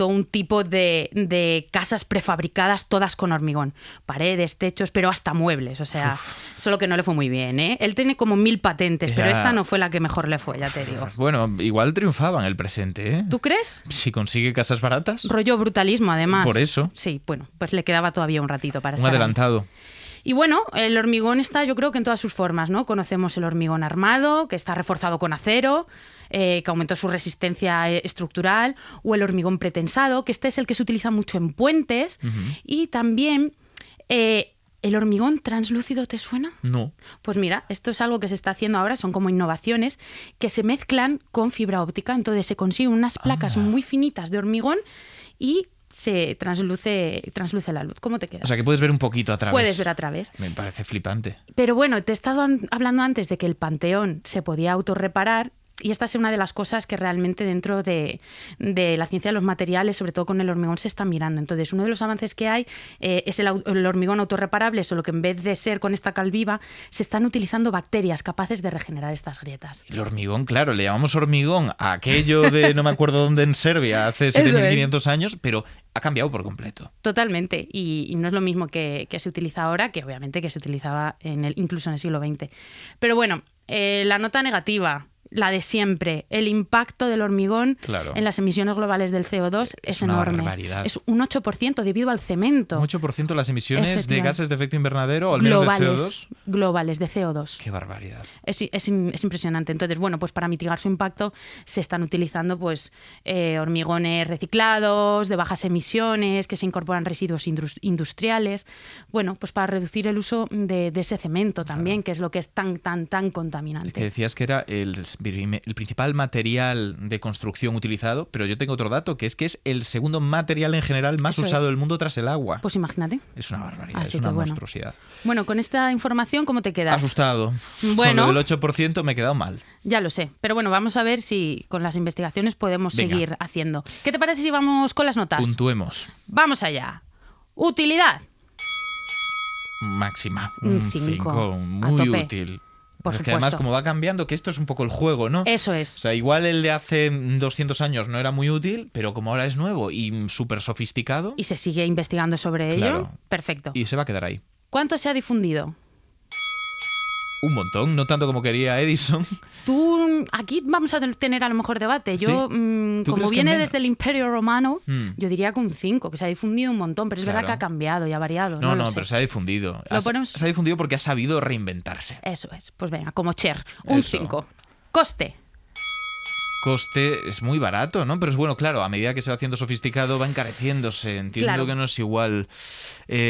un tipo de casas prefabricadas todas con hormigón. Paredes, techos, pero hasta muebles. O sea, solo que no le fue muy bien, ¿eh? Él tiene como 1000 patentes, pero esta no fue la que mejor le fue, ya te digo. Bueno, igual triunfaba en el presente, ¿eh? ¿Tú crees? Si consigue casas baratas. Rollo brutalismo, además. Por eso. Sí, bueno, pues le quedaba todavía un ratito para Un estar ahí. adelantado. Y bueno, el hormigón está yo creo que en todas sus formas, ¿no? Conocemos el hormigón armado, que está reforzado con acero, que aumentó su resistencia estructural, o el hormigón pretensado, que este es el que se utiliza mucho en puentes, y también el hormigón translúcido, ¿te suena? No. Pues mira, esto es algo que se está haciendo ahora, son como innovaciones que se mezclan con fibra óptica, entonces se consiguen unas placas muy finitas de hormigón y se transluce la luz. ¿Cómo te quedas? O sea, que puedes ver un poquito a través. Puedes ver a través. Me parece flipante. Pero bueno, te he estado hablando antes de que el Panteón se podía autorreparar. Y esta es una de las cosas que realmente dentro de la ciencia de los materiales, sobre todo con el hormigón, se está mirando. Entonces, uno de los avances que hay es el hormigón autorreparable, solo que en vez de ser con esta cal viva, se están utilizando bacterias capaces de regenerar estas grietas. El hormigón, claro, le llamamos hormigón a aquello de no me acuerdo dónde en Serbia hace 7.500 años, pero ha cambiado por completo. Totalmente. Y no es lo mismo que se utiliza ahora, que obviamente que se utilizaba incluso en el siglo XX. Pero bueno, la nota negativa, la de siempre, el impacto del hormigón en las emisiones globales del CO2 es enorme. Barbaridad. Es un 8% debido al cemento. Un 8% de las emisiones de gases de efecto invernadero, o al menos de CO2. Globales, de CO2. Qué barbaridad. Es impresionante. Entonces, bueno, pues para mitigar su impacto se están utilizando pues hormigones reciclados, de bajas emisiones, que se incorporan residuos industriales. Bueno, pues para reducir el uso de ese cemento también, que es lo que es tan contaminante. Es que decías que era el principal material de construcción utilizado, pero yo tengo otro dato, que es el segundo material en general más usado del mundo tras el agua. Pues imagínate. Es una barbaridad, Así es una que, monstruosidad. Bueno, con esta información, ¿cómo te quedas? Asustado. Bueno. Con lo del 8% me he quedado mal. Ya lo sé, pero bueno, vamos a ver si con las investigaciones podemos seguir haciendo. ¿Qué te parece si vamos con las notas? Puntuemos. Vamos allá. Utilidad. Máxima. Un 5. Muy útil. Por supuesto. Además, como va cambiando, que esto es un poco el juego, ¿no? Eso es. O sea, igual el de hace 200 años no era muy útil, pero como ahora es nuevo y súper sofisticado... Y se sigue investigando sobre ello. Perfecto. Y se va a quedar ahí. ¿Cuánto se ha difundido? Un montón, no tanto como quería Edison. Aquí vamos a tener a lo mejor debate. Yo, ¿Sí? como viene desde el Imperio Romano, yo diría que un 5, que se ha difundido un montón, pero es verdad que ha cambiado y ha variado. No, lo sé. pero se ha difundido. Se ha difundido porque ha sabido reinventarse. Eso es. Pues venga, como Cher, un 5. Coste. Coste es muy barato, ¿no? Pero es bueno, claro, a medida que se va haciendo sofisticado va encareciéndose. Entiendo que no es igual.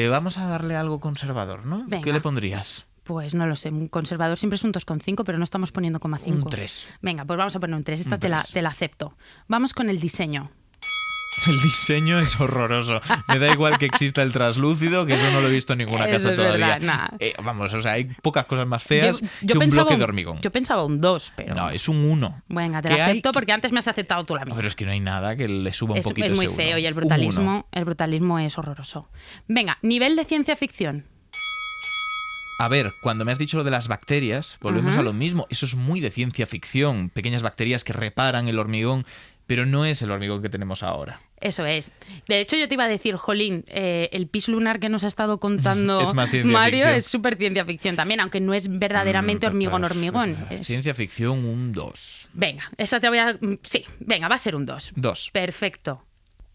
Vamos a darle algo conservador, ¿no? Venga. ¿Qué le pondrías? Pues no lo sé, un conservador siempre es un 2,5, pero no estamos poniendo 0,5. Un 3. Venga, pues vamos a poner un 3. Esta te la acepto. Vamos con el diseño. El diseño es horroroso. Me da igual que exista el translúcido, que eso no lo he visto en ninguna casa es todavía. Verdad, vamos, o sea, hay pocas cosas más feas que un bloque de hormigón. Yo pensaba un 2, pero... No, es un 1. Venga, te lo acepto porque antes me has aceptado tú la mía. Pero es que no hay nada que le suba un poquito Es muy ese feo 1. y el brutalismo es horroroso. Venga, nivel de ciencia ficción. A ver, cuando me has dicho lo de las bacterias, volvemos a lo mismo. Eso es muy de ciencia ficción. Pequeñas bacterias que reparan el hormigón, pero no es el hormigón que tenemos ahora. Eso es. De hecho, yo te iba a decir, jolín, el pis lunar que nos ha estado contando es más Mario ficción. es súper ciencia ficción también, aunque no es verdaderamente hormigón. Ciencia ficción, un 2. Venga, esa te voy a... Sí, venga, va a ser un 2. 2. Perfecto.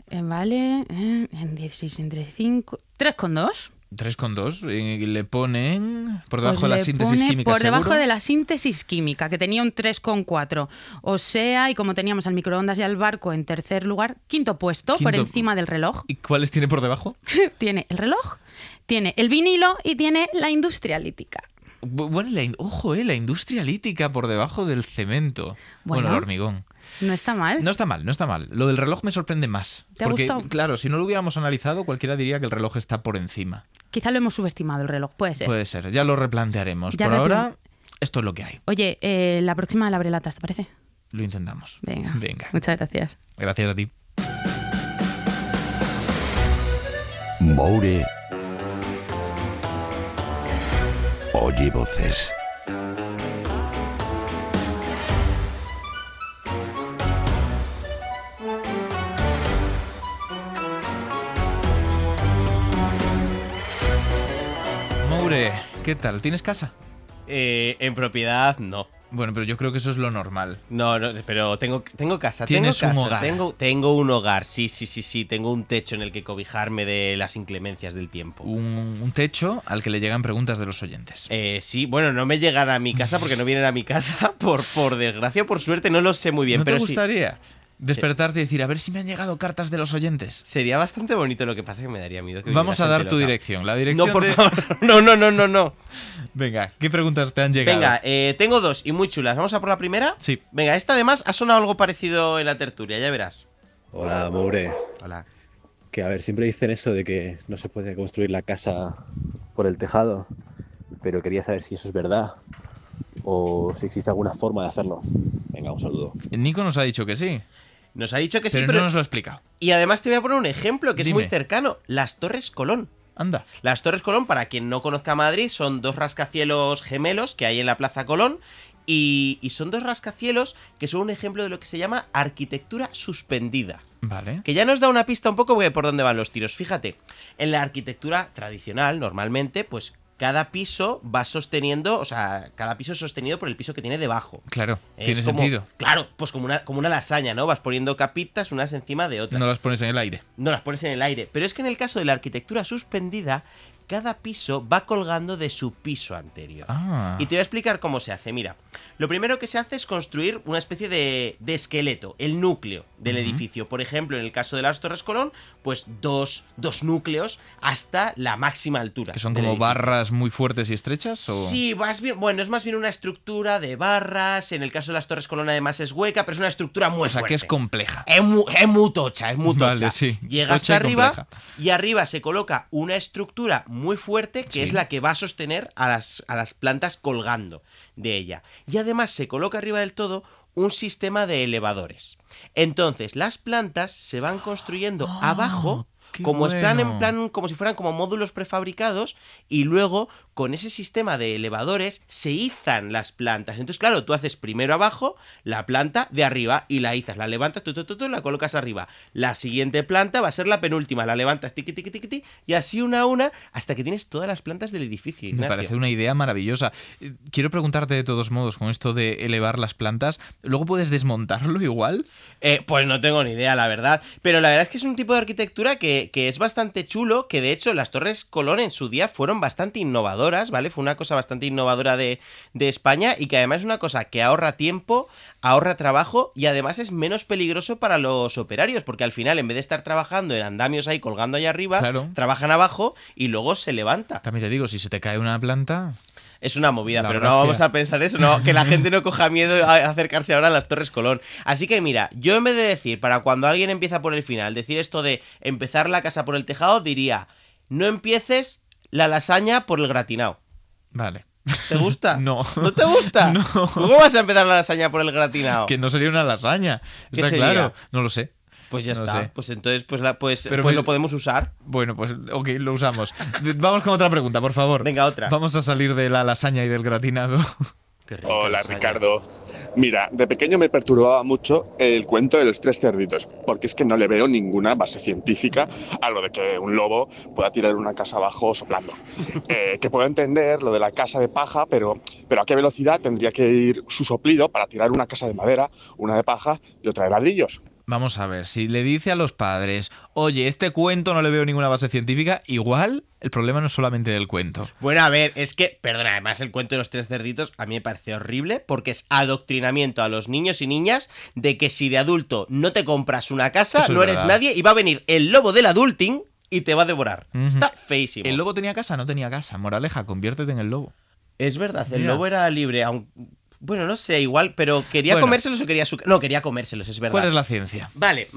Vale, en 16 entre 5... 3,2. 3,2. Le ponen por debajo de la síntesis química, por debajo ¿seguro? de la síntesis química, que tenía un 3,4. O sea, y como teníamos al microondas y al barco en tercer lugar, quinto puesto, por encima del reloj. ¿Y cuáles tiene por debajo? Tiene el reloj, tiene el vinilo y tiene la industria lítica. Bueno, la industria lítica por debajo del cemento. Bueno, el hormigón. No está mal. No está mal. Lo del reloj me sorprende más. ¿Te ha gustado? Claro, si no lo hubiéramos analizado, cualquiera diría que el reloj está por encima. Quizá lo hemos subestimado el reloj, puede ser. Puede ser, ya lo replantearemos. Por ahora, esto es lo que hay. Oye, la próxima la abre latas, ¿te parece? Lo intentamos. Venga. Muchas gracias. Gracias a ti. Moure oye voces. ¿Qué tal? ¿Tienes casa? En propiedad, no. Bueno, pero yo creo que eso es lo normal. No, pero tengo casa. ¿Tienes tengo un casa, hogar? Tengo un hogar, sí. Tengo un techo en el que cobijarme de las inclemencias del tiempo. Un techo al que le llegan preguntas de los oyentes. Sí, bueno, no me llegan a mi casa porque no vienen a mi casa, por desgracia o por suerte, no lo sé muy bien. ¿No pero te gustaría despertarte y decir, a ver si me han llegado cartas de los oyentes? Sería bastante bonito, lo que pasa es que me daría miedo que Vamos a viniera dar gente tu loca. dirección. La dirección No, por de- favor. No. Venga, ¿qué preguntas te han llegado? Venga, tengo dos y muy chulas. ¿Vamos a por la primera? Sí. Venga, esta además ha sonado algo parecido en la tertulia, ya verás. Hola, Moure. Hola. Que a ver, siempre dicen eso de que no se puede construir la casa por el tejado, pero quería saber si eso es verdad o si existe alguna forma de hacerlo. Venga, un saludo. Nico nos ha dicho que sí. Nos ha dicho que sí, Pero pero no nos lo ha explicado. Y además te voy a poner un ejemplo que es Dime. muy cercano. Las Torres Colón. Anda. Las Torres Colón, para quien no conozca Madrid, son dos rascacielos gemelos que hay en la Plaza Colón. Y son dos rascacielos que son un ejemplo de lo que se llama arquitectura suspendida. Vale. Que ya nos da una pista un poco por dónde van los tiros. Fíjate, en la arquitectura tradicional, normalmente, pues cada piso va sosteniendo, o sea, cada piso es sostenido por el piso que tiene debajo. Claro, Es tiene como- sentido. Claro, pues como una lasaña, ¿no? Vas poniendo capitas unas encima de otras. No las pones en el aire. No las pones en el aire. Pero es que en el caso de la arquitectura suspendida, cada piso va colgando de su piso anterior. Ah. Y te voy a explicar cómo se hace. Mira, lo primero que se hace es construir una especie de esqueleto, el núcleo del edificio. Por ejemplo, en el caso de las Torres Colón, pues dos núcleos hasta la máxima altura. ¿Que son del como edificio. barras muy fuertes y estrechas? ¿O? Sí, bueno, es más bien una estructura de barras. En el caso de las Torres Colón además es hueca, pero es una estructura muy O sea, fuerte. que es compleja. Es muy tocha, es muy tocha. Vale, sí. Llega Tocha hasta y arriba compleja. y arriba se coloca una estructura muy fuerte que Sí. es la que va a sostener a las plantas colgando de ella. Y además se coloca arriba del todo un sistema de elevadores. Entonces, las plantas se van construyendo abajo qué como bueno. como si fueran como módulos prefabricados, y luego con ese sistema de elevadores se izan las plantas. Entonces, claro, tú haces primero abajo la planta de arriba y la izas, la levantas, tú, la colocas arriba. La siguiente planta va a ser la penúltima, la levantas, tiqui, tiqui, tiqui, tiqui, y así una a una hasta que tienes todas las plantas del edificio. Me Ignacio. parece una idea maravillosa. Quiero preguntarte de todos modos, con esto de elevar las plantas, ¿luego puedes desmontarlo igual? Pues no tengo ni idea, la verdad. Pero la verdad es que es un tipo de arquitectura que es bastante chulo, que de hecho las Torres Colón en su día fueron bastante innovadoras, ¿vale? Fue una cosa bastante innovadora de España, y que además es una cosa que ahorra tiempo, ahorra trabajo y además es menos peligroso para los operarios, porque al final, en vez de estar trabajando en andamios ahí colgando ahí arriba, Claro. trabajan abajo y luego se levanta. También te digo, si se te cae una planta... Es una movida, La pero gracia. no vamos a pensar eso, no, que la gente no coja miedo a acercarse ahora a las Torres Colón. Así que mira, yo en vez de decir, para cuando alguien empieza por el final, decir esto de empezar la casa por el tejado, diría, no empieces la lasaña por el gratinado. Vale. ¿Te gusta? No. ¿No te gusta? No. ¿Cómo vas a empezar la lasaña por el gratinado? Que no sería una lasaña. ¿Qué Está sería? claro. No lo sé. Pues ya No lo está. sé. Pues entonces, Pero lo podemos usar. Bueno, pues ok, lo usamos. Vamos con otra pregunta, por favor. Venga, otra. Vamos a salir de la lasaña y del gratinado. Hola, Ricardo. Mira, de pequeño me perturbaba mucho el cuento de los tres cerditos, porque es que no le veo ninguna base científica a lo de que un lobo pueda tirar una casa abajo soplando. Que puedo entender lo de la casa de paja, pero ¿a qué velocidad tendría que ir su soplido para tirar una casa de madera, una de paja y otra de ladrillos? Vamos a ver, si le dice a los padres, oye, este cuento no le veo ninguna base científica, igual el problema no es solamente del cuento. Bueno, a ver, es que, perdona, además el cuento de los tres cerditos a mí me parece horrible, porque es adoctrinamiento a los niños y niñas de que si de adulto no te compras una casa, Eso es no eres verdad. nadie, y va a venir el lobo del adulting y te va a devorar. Ujú. Está feísimo. ¿El lobo tenía casa? No tenía casa. Moraleja, conviértete en el lobo. Es verdad, el Mira. lobo era libre, bueno, no sé, igual, pero ¿quería Bueno. comérselos o quería su... No, quería comérselos, es verdad. ¿Cuál es la ciencia? Vale.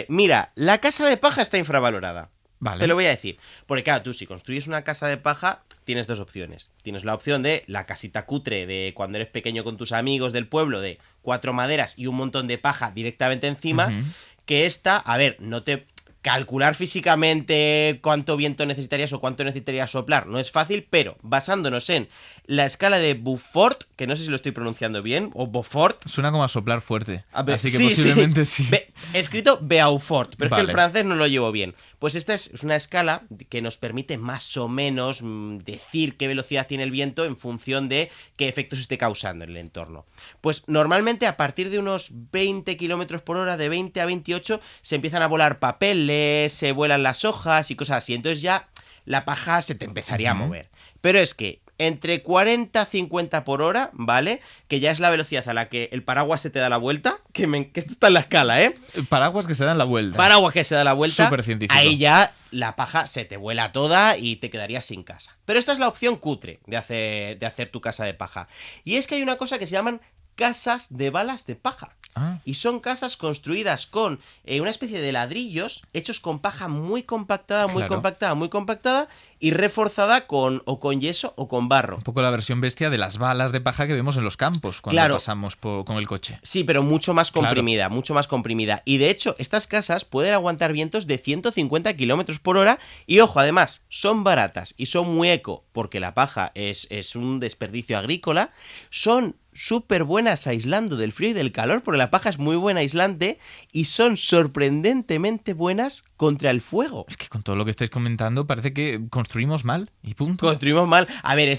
Mira, la casa de paja está infravalorada. Vale. Te lo voy a decir. Porque claro, tú si construyes una casa de paja, tienes dos opciones. Tienes la opción de la casita cutre de cuando eres pequeño con tus amigos del pueblo, de 4 maderas y un montón de paja directamente encima, Ujú. que esta, a ver, no te calcular físicamente cuánto viento necesitarías o cuánto necesitarías soplar no es fácil, pero basándonos en la escala de Beaufort, que no sé si lo estoy pronunciando bien, o Beaufort. Suena como a soplar fuerte, así que sí, posiblemente sí. He escrito Beaufort, pero Vale. es que el francés no lo llevo bien. Pues esta es una escala que nos permite más o menos decir qué velocidad tiene el viento en función de qué efectos esté causando en el entorno. Pues normalmente a partir de unos 20 km por hora, de 20 a 28, se empiezan a volar papeles, se vuelan las hojas y cosas así. Entonces ya la paja se te empezaría a mover. Pero es que entre 40 a 50 por hora, ¿vale? Que ya es la velocidad a la que el paraguas se te da la vuelta. Que esto está en la escala, ¿eh? El paraguas que se da la vuelta. Paraguas que se da la vuelta. Súper científico. Ahí ya la paja se te vuela toda y te quedarías sin casa. Pero esta es la opción cutre de hacer tu casa de paja. Y es que hay una cosa que se llaman casas de balas de paja. Y son casas construidas con una especie de ladrillos hechos con paja muy compactada, muy compactada, muy compactada y reforzada con yeso o con barro. Un poco la versión bestia de las balas de paja que vemos en los campos cuando pasamos con el coche. Sí, pero mucho más comprimida, mucho más comprimida. Y de hecho, estas casas pueden aguantar vientos de 150 km por hora y, ojo, además, son baratas y son muy eco, porque la paja es un desperdicio agrícola. Son súper buenas aislando del frío y del calor, porque la paja es muy buena aislante, y son sorprendentemente buenas contra el fuego. Es que con todo lo que estáis comentando parece que construimos mal y punto. Construimos mal. A ver,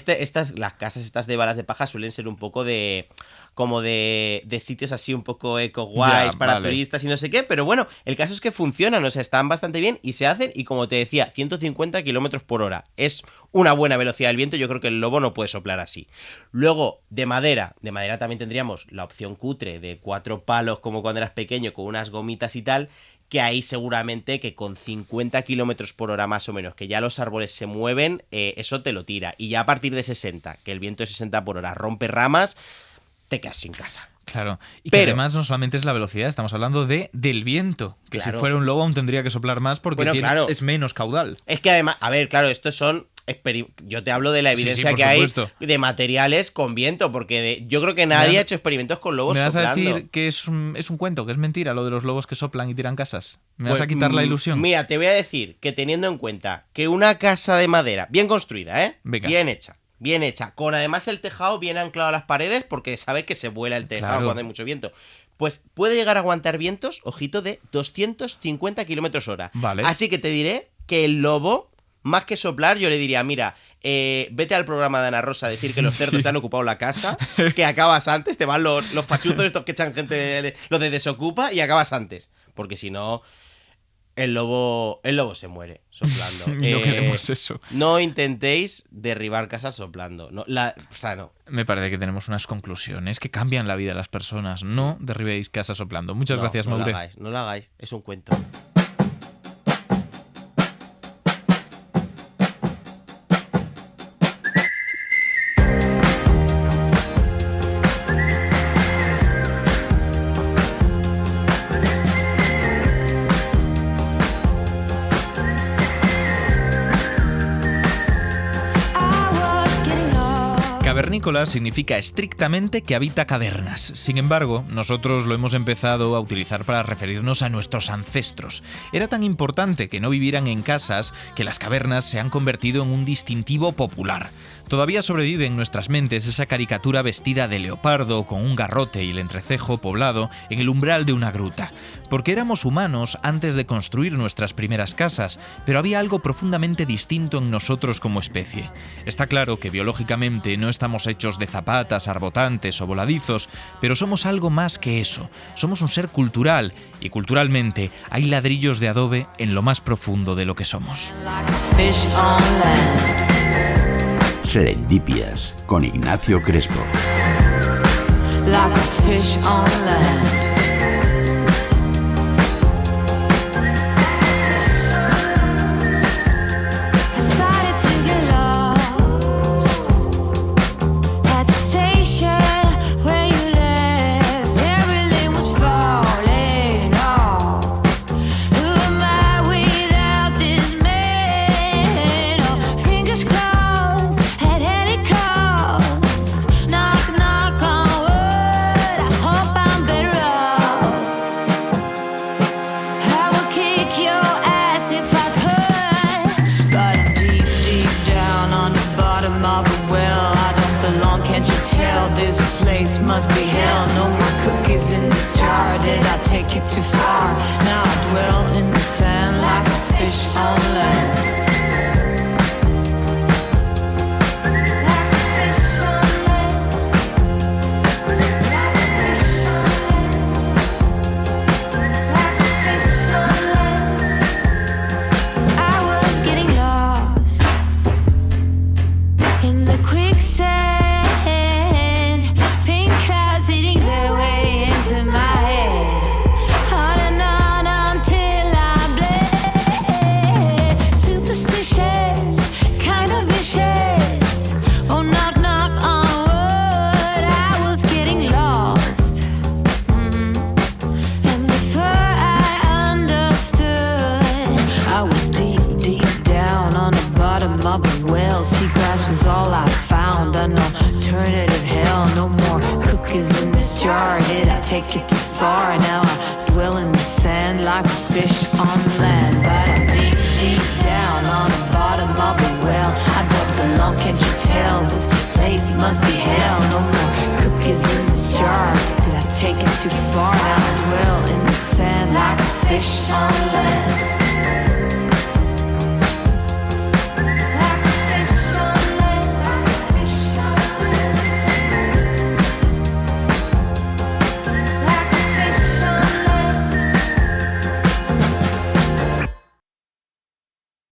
las casas estas de balas de paja suelen ser un poco de sitios así un poco eco-guays para turistas y no sé qué, pero bueno, el caso es que funcionan, o sea, están bastante bien y se hacen, y como te decía, 150 km por hora. Es una buena velocidad del viento, yo creo que el lobo no puede soplar así. Luego, de madera también tendríamos la opción cutre de 4 palos como cuando eras pequeño, con unas gomitas y tal, que ahí seguramente que con 50 km por hora más o menos, que ya los árboles se mueven, eso te lo tira. Y ya a partir de 60, que el viento de 60 por hora rompe ramas, te quedas sin casa. Claro, y que además no solamente es la velocidad, estamos hablando del viento, que si fuera un lobo aún tendría que soplar más porque es menos caudal. Es que además, a ver, claro, estos son... Yo te hablo de la evidencia que hay de materiales con viento, porque yo creo que nadie ha hecho experimentos con lobos soplando. ¿Me vas a decir que es un cuento, que es mentira lo de los lobos que soplan y tiran casas? ¿Me vas a quitar la ilusión? Mira, te voy a decir que teniendo en cuenta que una casa de madera, bien construida, bien hecha, con además el tejado bien anclado a las paredes, porque sabes que se vuela el tejado cuando hay mucho viento, pues puede llegar a aguantar vientos, ojito, de 250 km hora. Vale. Así que te diré que el lobo, más que soplar, yo le diría, mira, vete al programa de Ana Rosa a decir que los cerdos te han ocupado la casa, que acabas antes, te van los pachuzos estos que echan gente, los de desocupa, y acabas antes. Porque si no, el lobo se muere soplando. No queremos eso. No intentéis derribar casas soplando. No. Me parece que tenemos unas conclusiones que cambian la vida de las personas. Sí. No derribéis casas soplando. Muchas gracias, Maure. No lo hagáis, es un cuento. Cavernícola significa estrictamente que habita cavernas. Sin embargo, nosotros lo hemos empezado a utilizar para referirnos a nuestros ancestros. Era tan importante que no vivieran en casas que las cavernas se han convertido en un distintivo popular. Todavía sobrevive en nuestras mentes esa caricatura vestida de leopardo con un garrote y el entrecejo poblado en el umbral de una gruta. Porque éramos humanos antes de construir nuestras primeras casas, pero había algo profundamente distinto en nosotros como especie. Está claro que biológicamente no estamos hechos de zapatas, arbotantes o voladizos, pero somos algo más que eso. Somos un ser cultural y culturalmente hay ladrillos de adobe en lo más profundo de lo que somos. Serendipias con Ignacio Crespo. Hope I'm better in this jar? Did I take it too far? Now I dwell in the sand like a fish on land. Take it too far, now I dwell in the sand like a fish on land. But I'm deep, deep down on the bottom of the well. I don't belong, can't you tell? This place must be hell. No more cookies in this jar. Did I take it too far? Now I dwell in the sand like a fish on land.